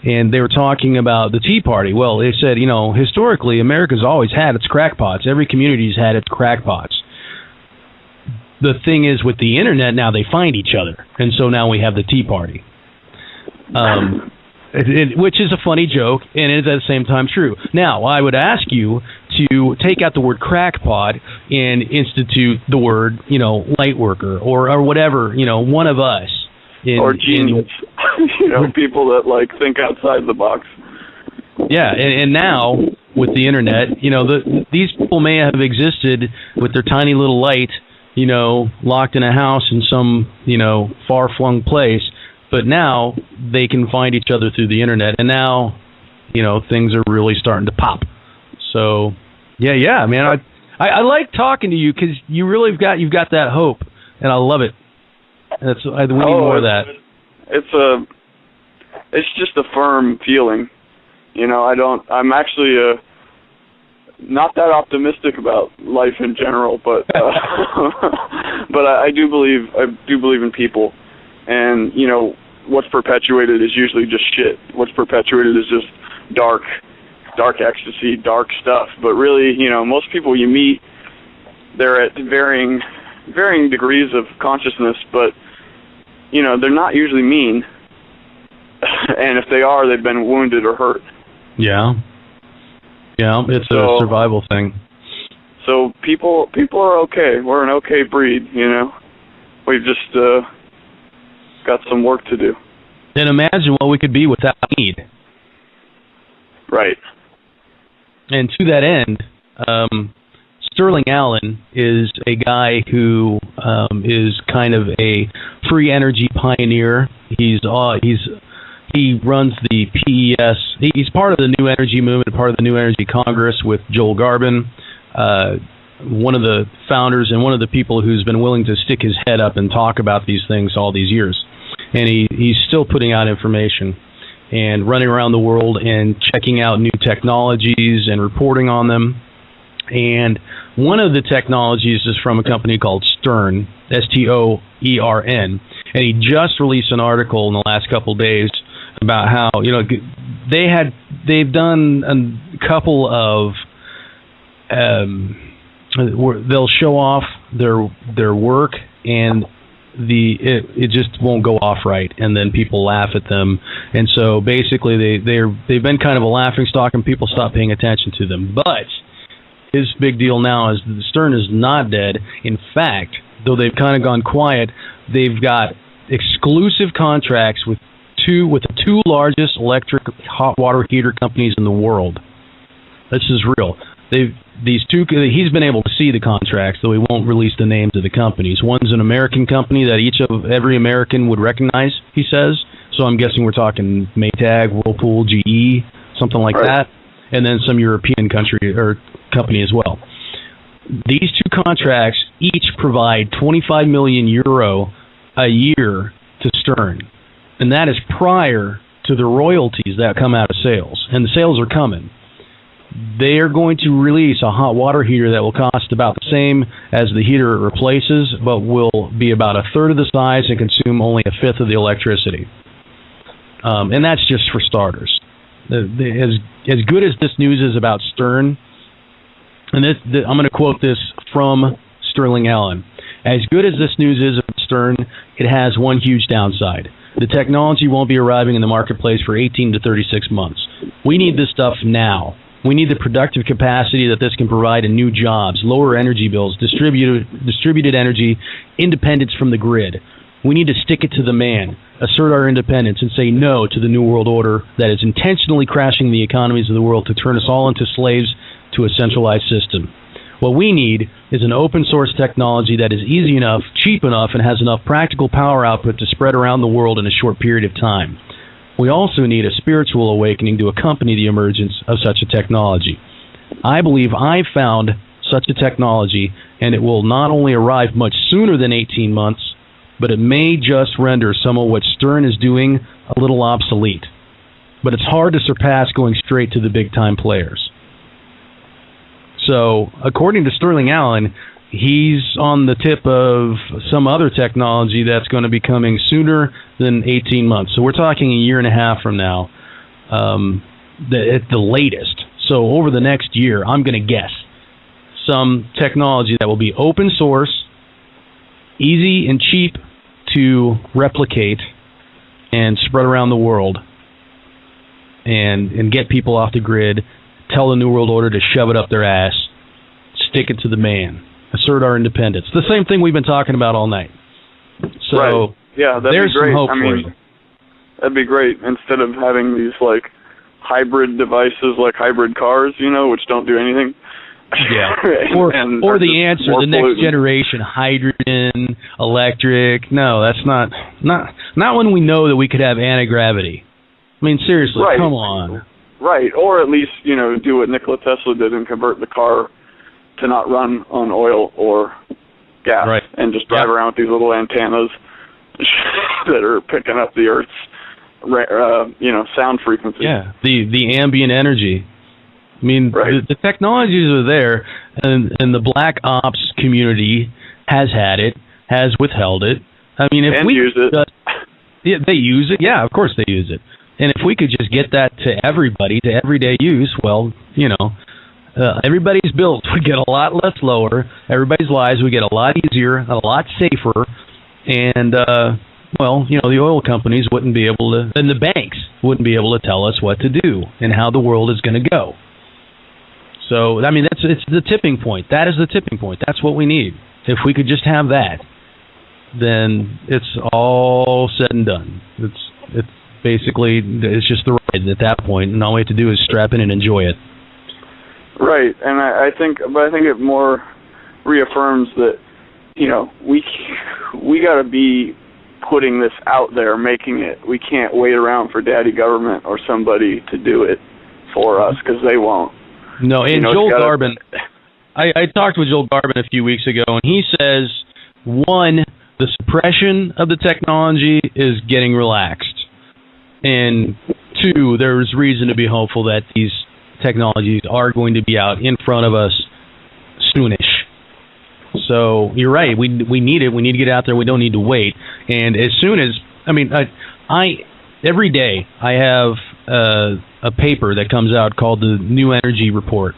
and they were talking about the Tea Party. Well, they said, you know, historically, America's always had its crackpots. Every community's had its crackpots. The thing is, with the internet, now they find each other, and so now we have the Tea Party, which is a funny joke, and it is at the same time true. Now, I would ask you to take out the word crackpot and institute the word, you know, light worker or whatever, you know, one of us. Or genius, you know, people that, like, think outside the box. Yeah, and now, with the internet, you know, these people may have existed with their tiny little light, you know, locked in a house in some, you know, far-flung place, but now they can find each other through the internet, and now, you know, things are really starting to pop. So, yeah, man, I like talking to you because you really you've got that hope, and I love it. We need more of that. It's just a firm feeling, you know. I'm actually not that optimistic about life in general, but but I do believe in people, and you know, what's perpetuated is usually just shit. What's perpetuated is just dark ecstasy, dark stuff. But really, you know, most people you meet, they're at varying degrees of consciousness, but you know, they're not usually mean, and if they are, they've been wounded or hurt. Yeah, it's a survival thing. So people are okay. We're an okay breed, you know. We've just got some work to do. And imagine what we could be without need. Right. And to that end, Sterling Allen is a guy who is kind of a free energy pioneer. He runs the PES. He's part of the New Energy Movement, part of the New Energy Congress with Joel Garbin, one of the founders and one of the people who's been willing to stick his head up and talk about these things all these years. And he's still putting out information and running around the world and checking out new technologies and reporting on them. And one of the technologies is from a company called Stern, S-T-O-E-R-N, and he just released an article in the last couple of days about how, you know, they've done a couple of they'll show off their work, and it just won't go off right, and then people laugh at them, and so basically they've been kind of a laughingstock, and people stop paying attention to them. But his big deal now is that Stern is not dead. In fact, though they've kind of gone quiet, they've got exclusive contracts with the two largest electric hot water heater companies in the world. This is real. He's been able to see the contracts, though he won't release the names of the companies. One's an American company that every American would recognize, he says. So I'm guessing we're talking Maytag, Whirlpool, GE, something like that. And then some European company as well. These two contracts each provide 25 million euro a year to Stern, and that is prior to the royalties that come out of sales, and the sales are coming. They are going to release a hot water heater that will cost about the same as the heater it replaces, but will be about a third of the size and consume only a fifth of the electricity. And that's just for starters. As good as this news is about Stern, and I'm going to quote this from Sterling Allen. As good as this news is about Stern, it has one huge downside. The technology won't be arriving in the marketplace for 18 to 36 months. We need this stuff now. We need the productive capacity that this can provide in new jobs, lower energy bills, distributed energy, independence from the grid. We need to stick it to the man, assert our independence, and say no to the New World Order that is intentionally crashing the economies of the world to turn us all into slaves to a centralized system. What we need is an open source technology that is easy enough, cheap enough, and has enough practical power output to spread around the world in a short period of time. We also need a spiritual awakening to accompany the emergence of such a technology. I believe I've found such a technology, and it will not only arrive much sooner than 18 months, but it may just render some of what Stern is doing a little obsolete. But it's hard to surpass going straight to the big-time players. So, according to Sterling Allen, he's on the tip of some other technology that's going to be coming sooner than 18 months. So we're talking a year and a half from now, at the latest. So over the next year, I'm going to guess some technology that will be open source, easy and cheap to replicate and spread around the world and get people off the grid, tell the New World Order to shove it up their ass, stick it to the man, assert our independence. The same thing we've been talking about all night. So right. Yeah, that'd there's be great. some hope for you. That'd be great. Instead of having these like hybrid devices like hybrid cars, which don't do anything. Yeah. and or the answer, the next generation, hydrogen, electric. No, that's not when we know that we could have anti-gravity. I mean, seriously, right. Come on. Right, or at least, do what Nikola Tesla did and convert the car to not run on oil or gas, right. And just drive around with these little antennas that are picking up the Earth's, sound frequency. Yeah, the ambient energy. I mean, right. the technologies are there, and the Black Ops community has had it, has withheld it. I mean, if we use it. Yeah, they use it. Yeah, of course they use it. And if we could just get that to everybody, to everyday use, well, everybody's bills would get a lot less lower. Everybody's lives would get a lot easier, a lot safer. And, the oil companies wouldn't be able to, and the banks wouldn't be able to tell us what to do and how the world is going to go. So, I mean, it's the tipping point. That is the tipping point. That's what we need. If we could just have that, then it's all said and done. It's basically, it's just the ride at that point, and all we have to do is strap in and enjoy it. Right, and I think it more reaffirms that, we got to be putting this out there, making it. We can't wait around for daddy government or somebody to do it for us, because they won't. No, and Joel Garbin, I talked with Joel Garbin a few weeks ago, and he says, one, the suppression of the technology is getting relaxed. And two, there's reason to be hopeful that these technologies are going to be out in front of us soonish. So you're right. We need it. We need to get out there. We don't need to wait. And as soon as, every day I have a paper that comes out called the New Energy Report,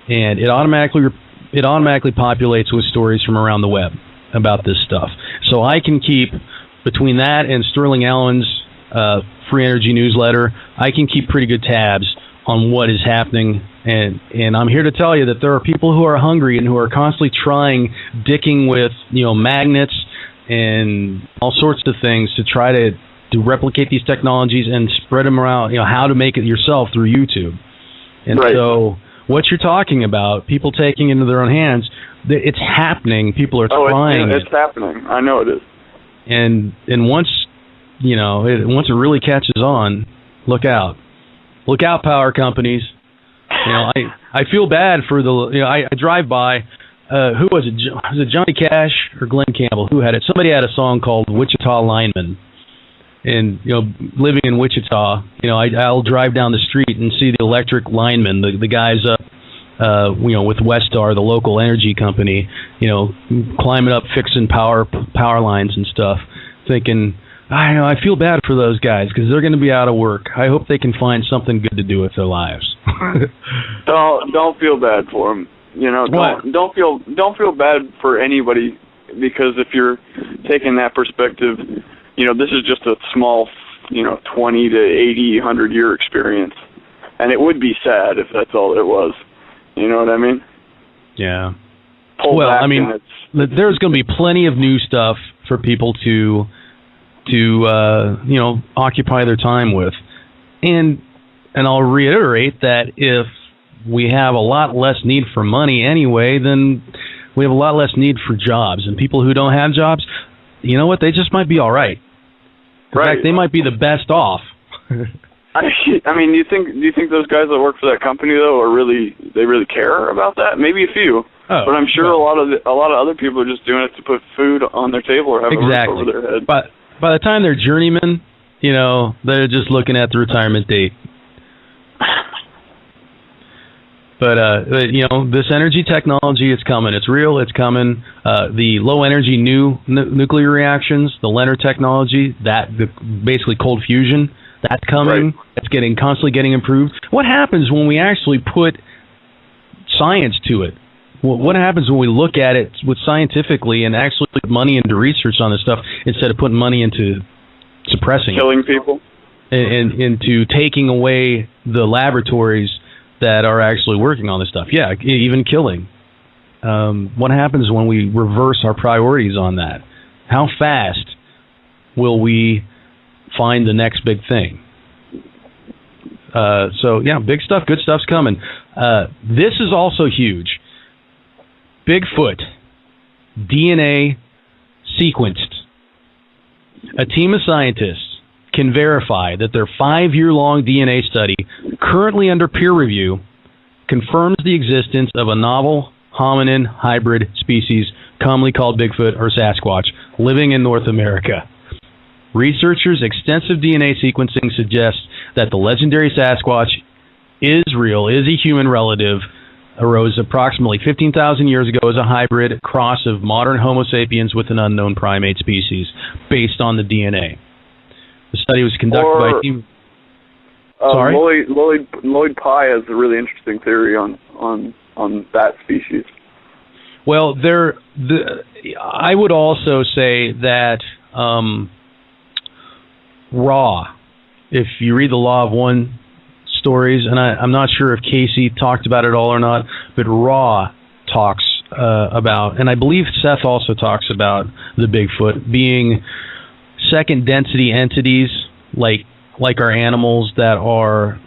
and it automatically populates with stories from around the web about this stuff. So I can keep, between that and Sterling Allen's Free Energy newsletter, I can keep pretty good tabs on what is happening, and I'm here to tell you that there are people who are hungry and who are constantly dicking with magnets and all sorts of things to try to replicate these technologies and spread them around, how to make it yourself through YouTube. And right. So what you're talking about, people taking it into their own hands, it's happening. People are trying. It's happening. I know it is. And once it really catches on, look out. Look out, power companies. I feel bad for I drive by, who was it? Was it Johnny Cash or Glenn Campbell? Who had it? Somebody had a song called Wichita Lineman. And, living in Wichita, I'll drive down the street and see the electric linemen, the guys up, with Westar, the local energy company, climbing up, fixing power lines and stuff, thinking, I feel bad for those guys because they're going to be out of work. I hope they can find something good to do with their lives. Don't feel bad for them. Don't feel bad for anybody, because if you're taking that perspective, this is just a small, 20 to 80, 100-year experience. And it would be sad if that's all it was. You know what I mean? Yeah. There's going to be plenty of new stuff for people to occupy their time with. And I'll reiterate that if we have a lot less need for money anyway, then we have a lot less need for jobs. And people who don't have jobs, you know what? They just might be all right. In fact, they might be the best off. I mean, do you think those guys that work for that company though they really care about that? Maybe a few, but I'm sure a lot of other people are just doing it to put food on their table or have a roof over their head. But by the time they're journeymen, they're just looking at the retirement date. But this energy technology is coming. It's real. It's coming. The low energy nuclear reactions, the Leonard technology, basically cold fusion. That's coming. Right. It's constantly getting improved. What happens when we actually put science to it? What happens when we look at it scientifically and actually put money into research on this stuff instead of putting money into suppressing killing people and into taking away the laboratories that are actually working on this stuff? Yeah, even killing. What happens when we reverse our priorities on that? How fast will we find the next big thing? Big stuff, good stuff's coming. This is also huge. Bigfoot, DNA sequenced. A team of scientists can verify that their 5-year-long DNA study, currently under peer review, confirms the existence of a novel hominin hybrid species commonly called Bigfoot or Sasquatch living in North America. Researchers' extensive DNA sequencing suggests that the legendary Sasquatch is real, is a human relative, arose approximately 15,000 years ago as a hybrid cross of modern Homo sapiens with an unknown primate species, based on the DNA. The study was conducted by a team... Sorry? Lloyd Pye has a really interesting theory on that species. Well, I would also say that... Raw, if you read the Law of One stories, and I'm not sure if Casey talked about it all or not, but Raw talks about, and I believe Seth also talks about the Bigfoot being second density entities like our animals that are,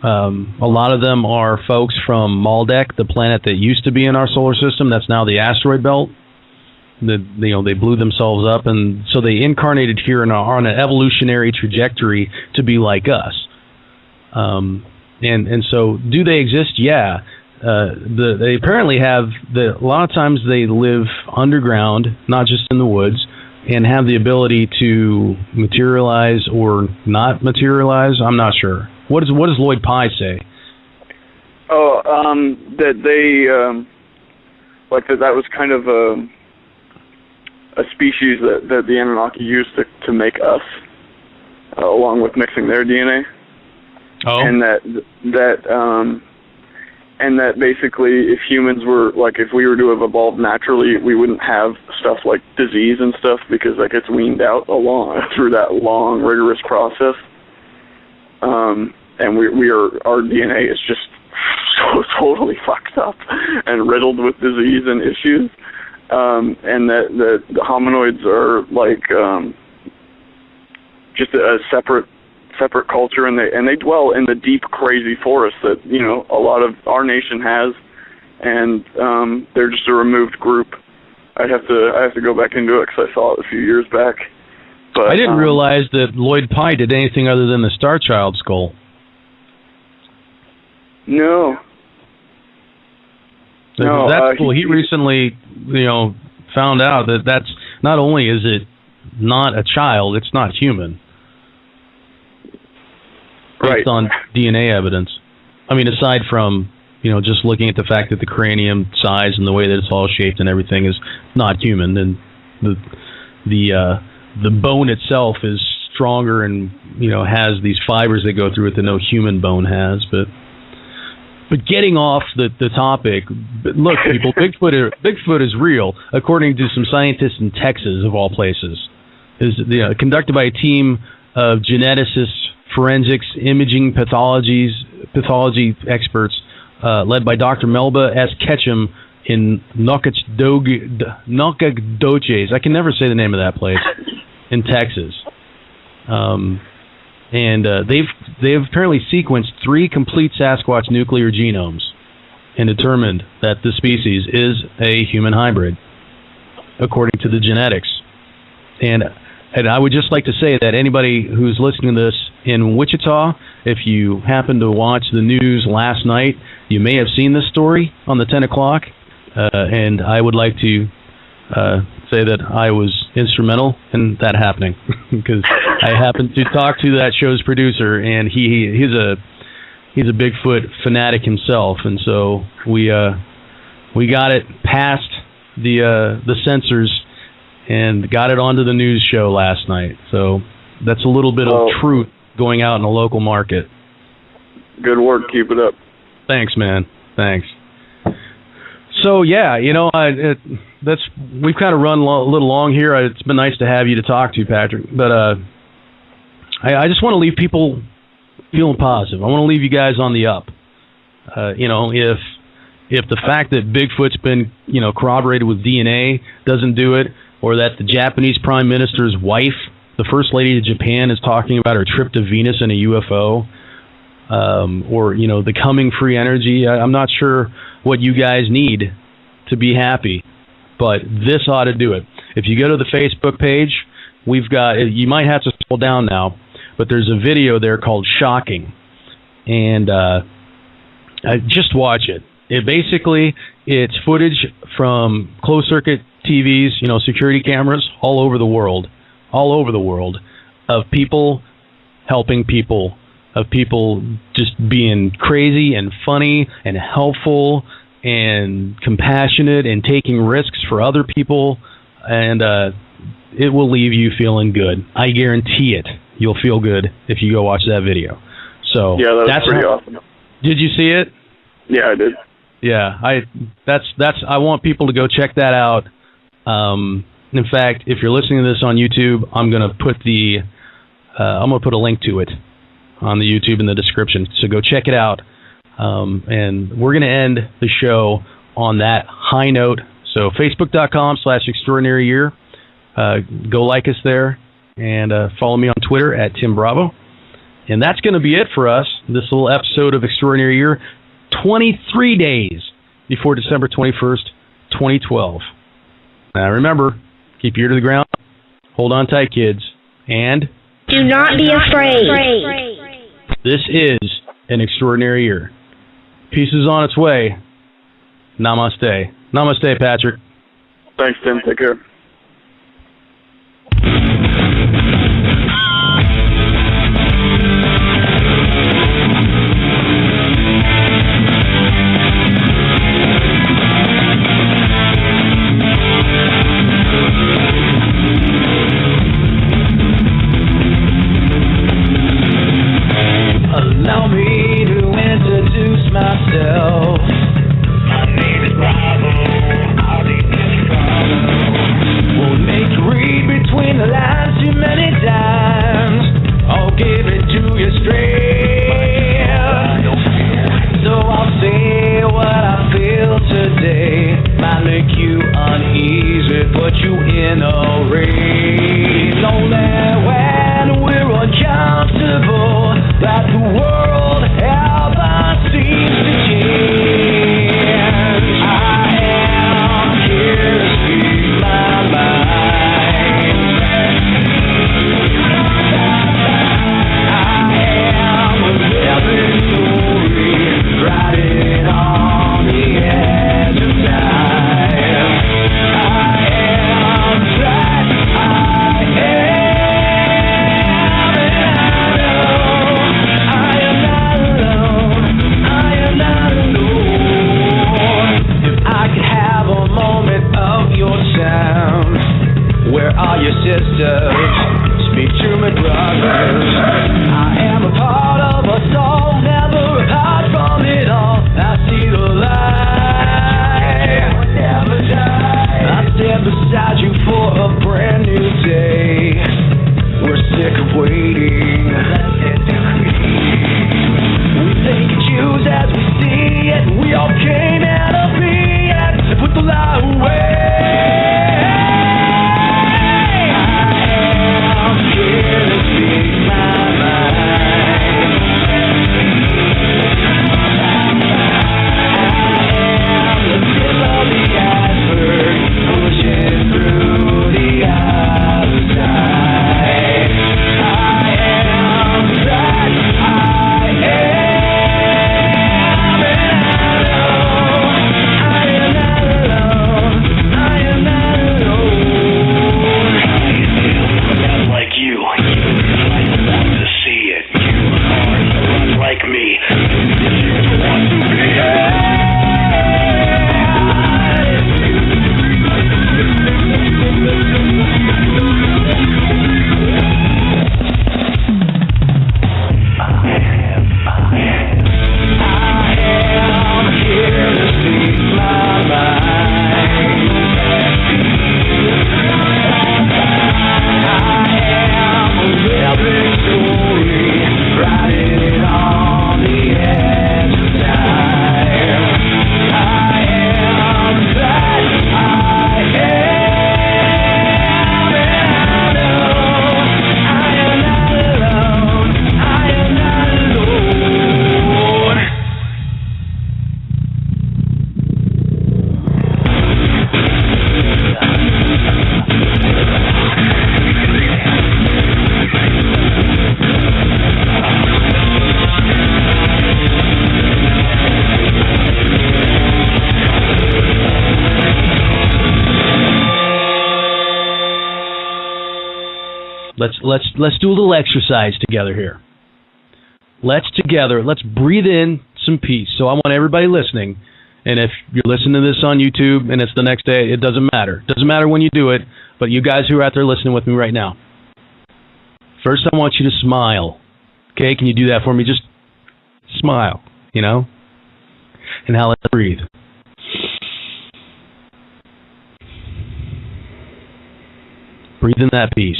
a lot of them are folks from Maldek, the planet that used to be in our solar system, that's now the asteroid belt. They blew themselves up, and so they incarnated here and are on an evolutionary trajectory to be like us. And so, do they exist? Yeah. They apparently have a lot of times they live underground, not just in the woods, and have the ability to materialize or not materialize. I'm not sure. What does Lloyd Pye say? Oh, that they that was kind of a species that the Anunnaki used to make us, along with mixing their DNA. Oh. And that basically, if humans were if we were to have evolved naturally, we wouldn't have stuff like disease and stuff because that gets weaned out through that long, rigorous process. And our DNA is just so totally fucked up and riddled with disease and issues. And that the hominoids are just a separate culture, and they dwell in the deep, crazy forest that a lot of our nation has, and they're just a removed group. I have to go back into it because I saw it a few years back. But I didn't realize that Lloyd Pye did anything other than the Star Child skull. No. No, that's cool. He recently, found out that that's not only is it not a child, it's not human. Based on DNA evidence. I mean, aside from, just looking at the fact that the cranium size and the way that it's all shaped and everything is not human, and the bone itself is stronger and, has these fibers that go through it that no human bone has, But getting off the topic, look, people, Bigfoot is real, according to some scientists in Texas, of all places. conducted by a team of geneticists, forensics, imaging, pathology experts, led by Dr. Melba S. Ketchum in Nacogdoches. I can never say the name of that place in Texas. And they've apparently sequenced 3 complete Sasquatch nuclear genomes and determined that the species is a human hybrid, according to the genetics. And I would just like to say that anybody who's listening to this in Wichita, if you happen to watch the news last night, you may have seen this story on the 10 o'clock. And I would like to say that I was instrumental in that happening because I happened to talk to that show's producer, and he's a Bigfoot fanatic himself, and so we got it past the censors and got it onto the news show last night. So that's a little bit of truth going out in the local market. Good work. Keep it up. Thanks, man. Thanks. So yeah, we've kind of run a little long here. It's been nice to have you to talk to, Patrick. But I just want to leave people feeling positive. I want to leave you guys on the up. If the fact that Bigfoot's been corroborated with DNA doesn't do it, or that the Japanese Prime Minister's wife, the First Lady of Japan, is talking about her trip to Venus in a UFO, or the coming free energy, I'm not sure what you guys need to be happy, but this ought to do it. If you go to the Facebook page, we've got, you might have to scroll down now, but there's a video there called Shocking, and just watch it. It's footage from closed circuit TVs, security cameras all over the world, of people helping people, of people just being crazy and funny and helpful and compassionate and taking risks for other people, and it will leave you feeling good. I guarantee it. You'll feel good if you go watch that video. So yeah, that's pretty awesome. Did you see it? Yeah, I did. Yeah, I want people to go check that out. In fact, if you're listening to this on YouTube, I'm gonna put a link to it on the YouTube in the description. So go check it out. And we're gonna end the show on that high note. So Facebook.com/extraordinaryyear. Go like us there, and follow me on Twitter at Tim Bravo. And that's going to be it for us, this little episode of Extraordinary Year, 23 days before December 21st, 2012. Now remember, keep your ear to the ground, hold on tight, kids, and do not be afraid. This is an extraordinary year. Peace is on its way. Namaste. Namaste, Patrick. Thanks, Tim. Take care. Allow me to introduce myself. My name is Bravo. I'll be in Chicago. Y'all came out of BS and put the lie away. I'm here to speak my mind. I am the tip of the iceberg, pushing through the other side. I am that I am. Let's do a little exercise together here. Let's breathe in some peace. So I want everybody listening, and if you're listening to this on YouTube and it's the next day, it doesn't matter. It doesn't matter when you do it, but you guys who are out there listening with me right now, first I want you to smile. Okay, can you do that for me? Just smile, you know? And now let's breathe. Breathe in that peace.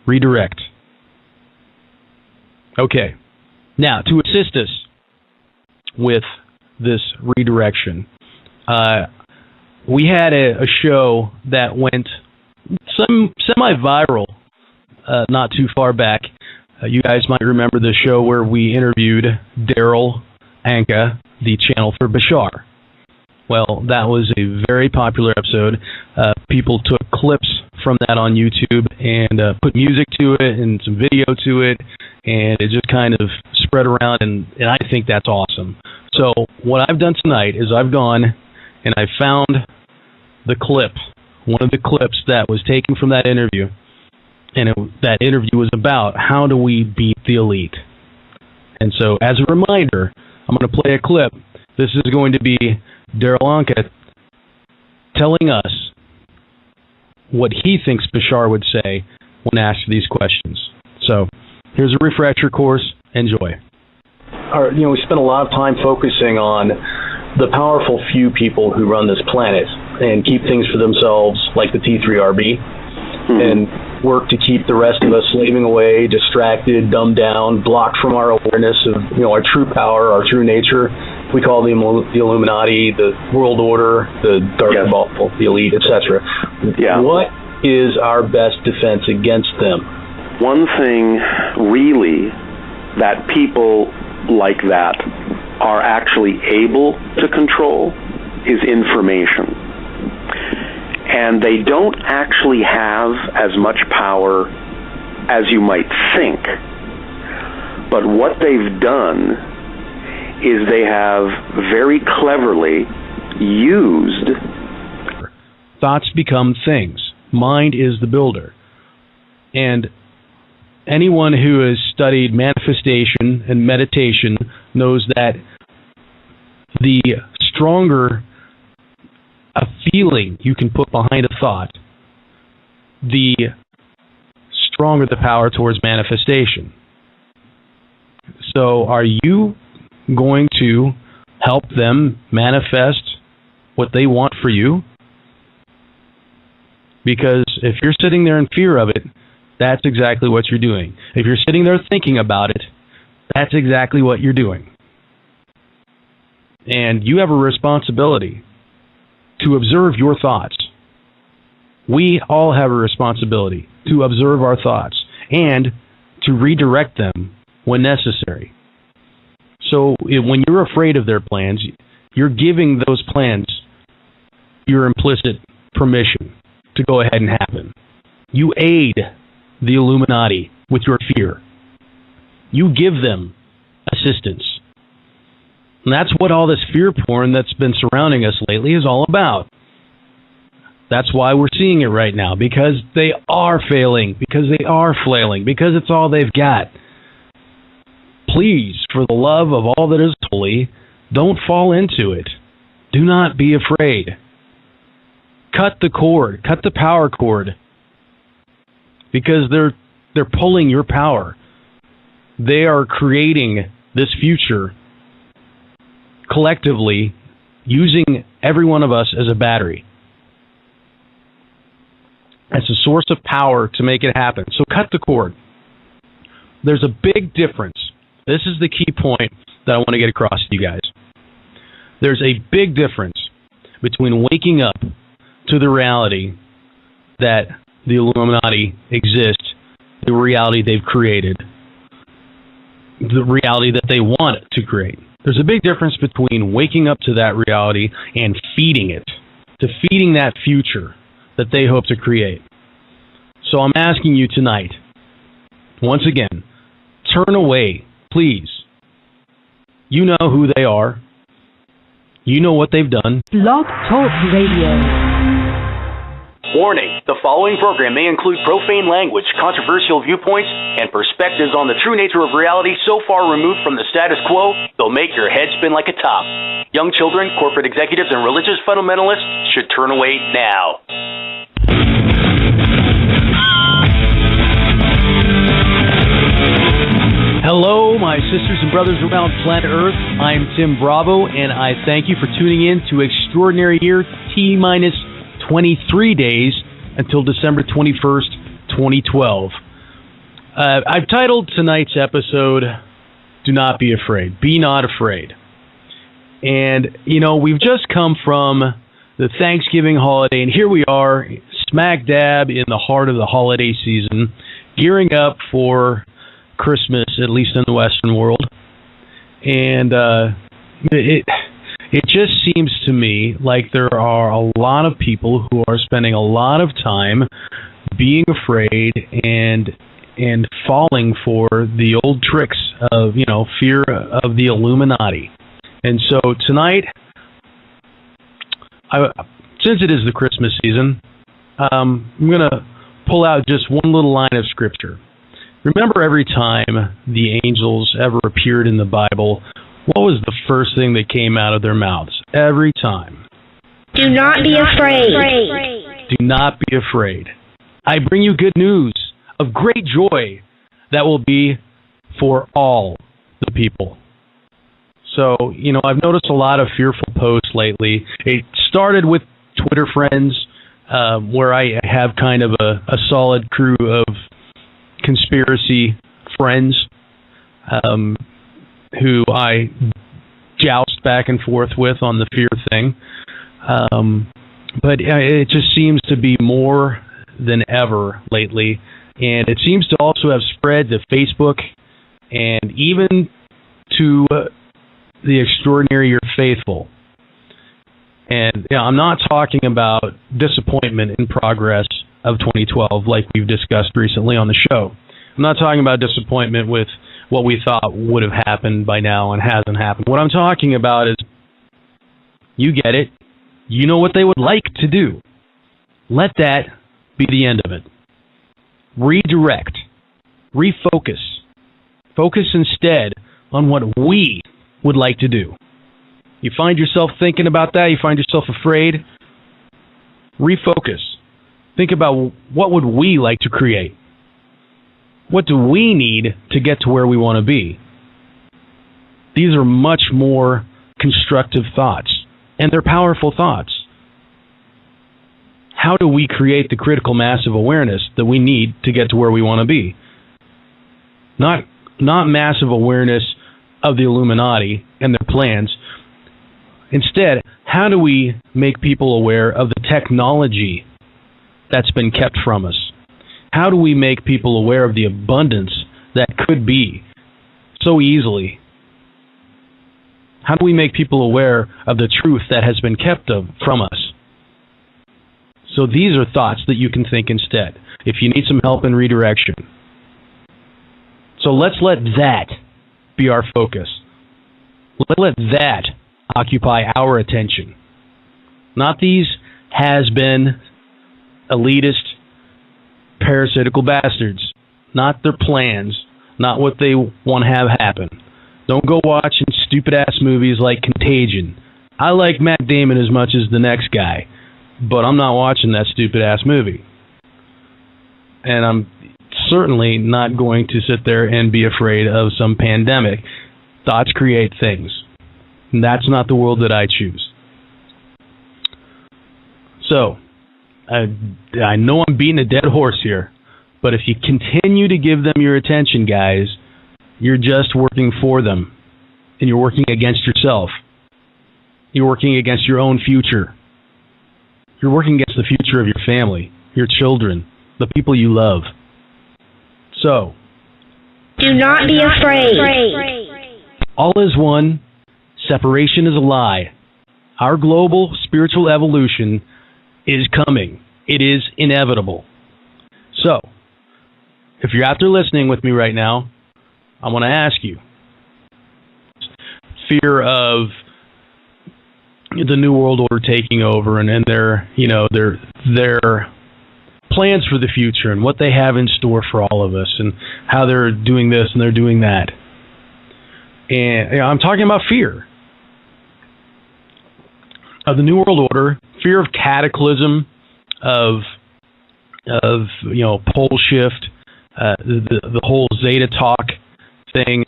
Redirect. Okay. Now, to assist us with this redirection, we had a show that went semi-viral not too far back. You guys might remember the show where we interviewed Daryl Anka, the channel for Bashar. Well, that was a very popular episode. People took clips from that on YouTube and put music to it and some video to it, and it just kind of spread around, and I think that's awesome. So what I've done tonight is I've gone and I found the clip, one of the clips that was taken from that interview, and that interview was about how do we beat the elite. And so as a reminder, I'm going to play a clip. This is going to be Daryl Anka telling us what he thinks Bashar would say when asked these questions. So here's a refresher course. Enjoy. We spend a lot of time focusing on the powerful few people who run this planet and keep things for themselves, like the T3RB, and work to keep the rest of us slaving away, distracted, dumbed down, blocked from our awareness of our true power, our true nature. We call them the Illuminati, the World Order, the Dark Cabal, the Elite, etc. Yeah. What is our best defense against them? One thing, really, that people like that are actually able to control is information. And they don't actually have as much power as you might think. But what they've done is they have very cleverly used... Thoughts become things. Mind is the builder. And anyone who has studied manifestation and meditation knows that the stronger a feeling you can put behind a thought, the stronger the power towards manifestation. So are you going to help them manifest what they want for you? Because if you're sitting there in fear of it, that's exactly what you're doing. If you're sitting there thinking about it, that's exactly what you're doing. And you have a responsibility to observe your thoughts. We all have a responsibility to observe our thoughts and to redirect them when necessary. So when you're afraid of their plans, you're giving those plans your implicit permission to go ahead and happen. You aid the Illuminati with your fear. You give them assistance. And that's what all this fear porn that's been surrounding us lately is all about. That's why we're seeing it right now, because they are failing, because they are flailing, because it's all they've got. Please, for the love of all that is holy, don't fall into it. Do not be afraid. Cut the cord, cut the power cord, because they're pulling your power. They are creating this future collectively, using every one of us as a battery, as a source of power to make it happen. So cut the cord. There's a big difference. This is the key point that I want to get across to you guys. There's a big difference between waking up to the reality that the Illuminati exist, the reality they've created, the reality that they want to create. There's a big difference between waking up to that reality and feeding it, to feeding that future that they hope to create. So I'm asking you tonight, once again, turn away, please. You know who they are. You know what they've done. Blog Talk Radio. Warning, the following program may include profane language, controversial viewpoints, and perspectives on the true nature of reality so far removed from the status quo, they'll make your head spin like a top. Young children, corporate executives, and religious fundamentalists should turn away now. Hello, my sisters and brothers around planet Earth. I'm Tim Bravo, and I thank you for tuning in to Extraordinary Year T-minus 23 days until December 21st, 2012. I've titled tonight's episode, Do Not Be Afraid. Be Not Afraid. And, you know, we've just come from the Thanksgiving holiday, and here we are, smack dab in the heart of the holiday season, gearing up for Christmas, at least in the Western world. And it just seems to me like there are a lot of people who are spending a lot of time being afraid and falling for the old tricks of, you know, fear of the Illuminati. And so tonight, since it is the Christmas season, I'm going to pull out just one little line of scripture. Remember, every time the angels ever appeared in the Bible, what was the first thing that came out of their mouths? Every time. Do not be afraid. Do not be afraid. I bring you good news of great joy that will be for all the people. So, you know, I've noticed a lot of fearful posts lately. It started with Twitter friends, where I have kind of a solid crew of conspiracy friends who I joust back and forth with on the fear thing. But it just seems to be more than ever lately. And it seems to also have spread to Facebook and even to the Extraordinary Or Faithful. And you know, I'm not talking about disappointment in progress of 2012 like we've discussed recently on the show. I'm not talking about disappointment with what we thought would have happened by now and hasn't happened. What I'm talking about is, you get it, you know what they would like to do. Let that be the end of it. Redirect. Refocus. Focus instead on what we would like to do. You find yourself thinking about that, you find yourself afraid, refocus. Think about, what would we like to create? What do we need to get to where we want to be? These are much more constructive thoughts, and they're powerful thoughts. How do we create the critical mass of awareness that we need to get to where we want to be? Not massive awareness of the Illuminati and their plans, Instead, how do we make people aware of the technology that's been kept from us? How do we make people aware of the abundance that could be so easily? How do we make people aware of the truth that has been kept from us? So these are thoughts that you can think instead, if you need some help in redirection. So let's let that be our focus. Let's let that occupy our attention. Not these has-been, elitist, parasitical bastards. Not their plans. Not what they want to have happen. Don't go watching stupid-ass movies like Contagion. I like Matt Damon as much as the next guy, but I'm not watching that stupid-ass movie. And I'm certainly not going to sit there and be afraid of some pandemic. Thoughts create things. And that's not the world that I choose. So, I know I'm beating a dead horse here, but if you continue to give them your attention, guys, you're just working for them, and you're working against yourself. You're working against your own future. You're working against the future of your family, your children, the people you love. So, do not be afraid. All is one. Separation is a lie. Our global spiritual evolution is coming. It is inevitable. So, if you're out there listening with me right now, I want to ask you, fear of the New World Order taking over and their plans for the future and what they have in store for all of us and how they're doing this and they're doing that. And I'm talking about fear of the New World Order, fear of cataclysm, of pole shift, the whole Zeta talk thing.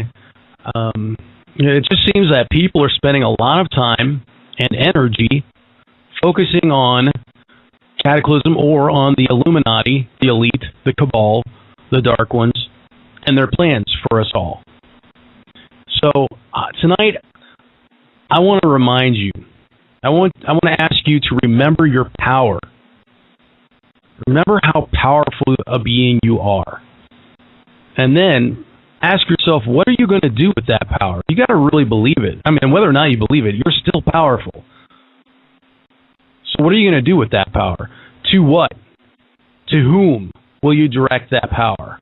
It just seems that people are spending a lot of time and energy focusing on cataclysm or on the Illuminati, the elite, the cabal, the dark ones, and their plans for us all. So tonight, I want to remind you, I want to ask you to remember your power. Remember how powerful a being you are. And then ask yourself, what are you going to do with that power? You got to really believe it. I mean, whether or not you believe it, you're still powerful. So what are you going to do with that power? To what? To whom will you direct that power?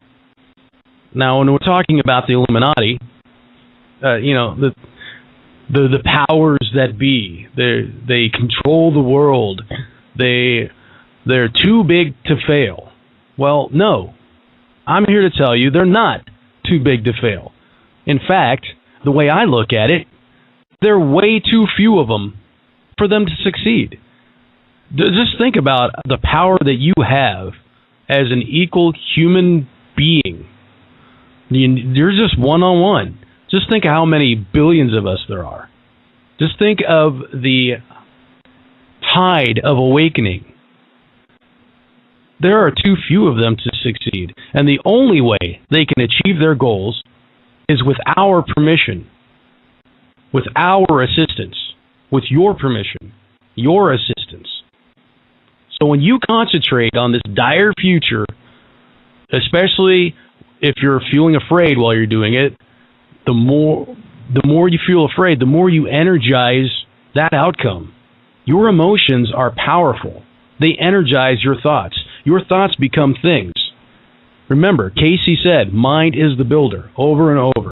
Now, when we're talking about the Illuminati, the powers that be, they control the world. They're too big to fail. Well, no. I'm here to tell you they're not too big to fail. In fact, the way I look at it, there are way too few of them for them to succeed. Just think about the power that you have as an equal human being. You're just one-on-one. Just think of how many billions of us there are. Just think of the tide of awakening. There are too few of them to succeed. And the only way they can achieve their goals is with our permission, with our assistance, with your permission, your assistance. So when you concentrate on this dire future, especially if you're feeling afraid while you're doing it, the more you feel afraid, the more you energize that outcome. Your emotions are powerful. They energize your thoughts. Your thoughts become things. Remember, Casey said, mind is the builder, over and over.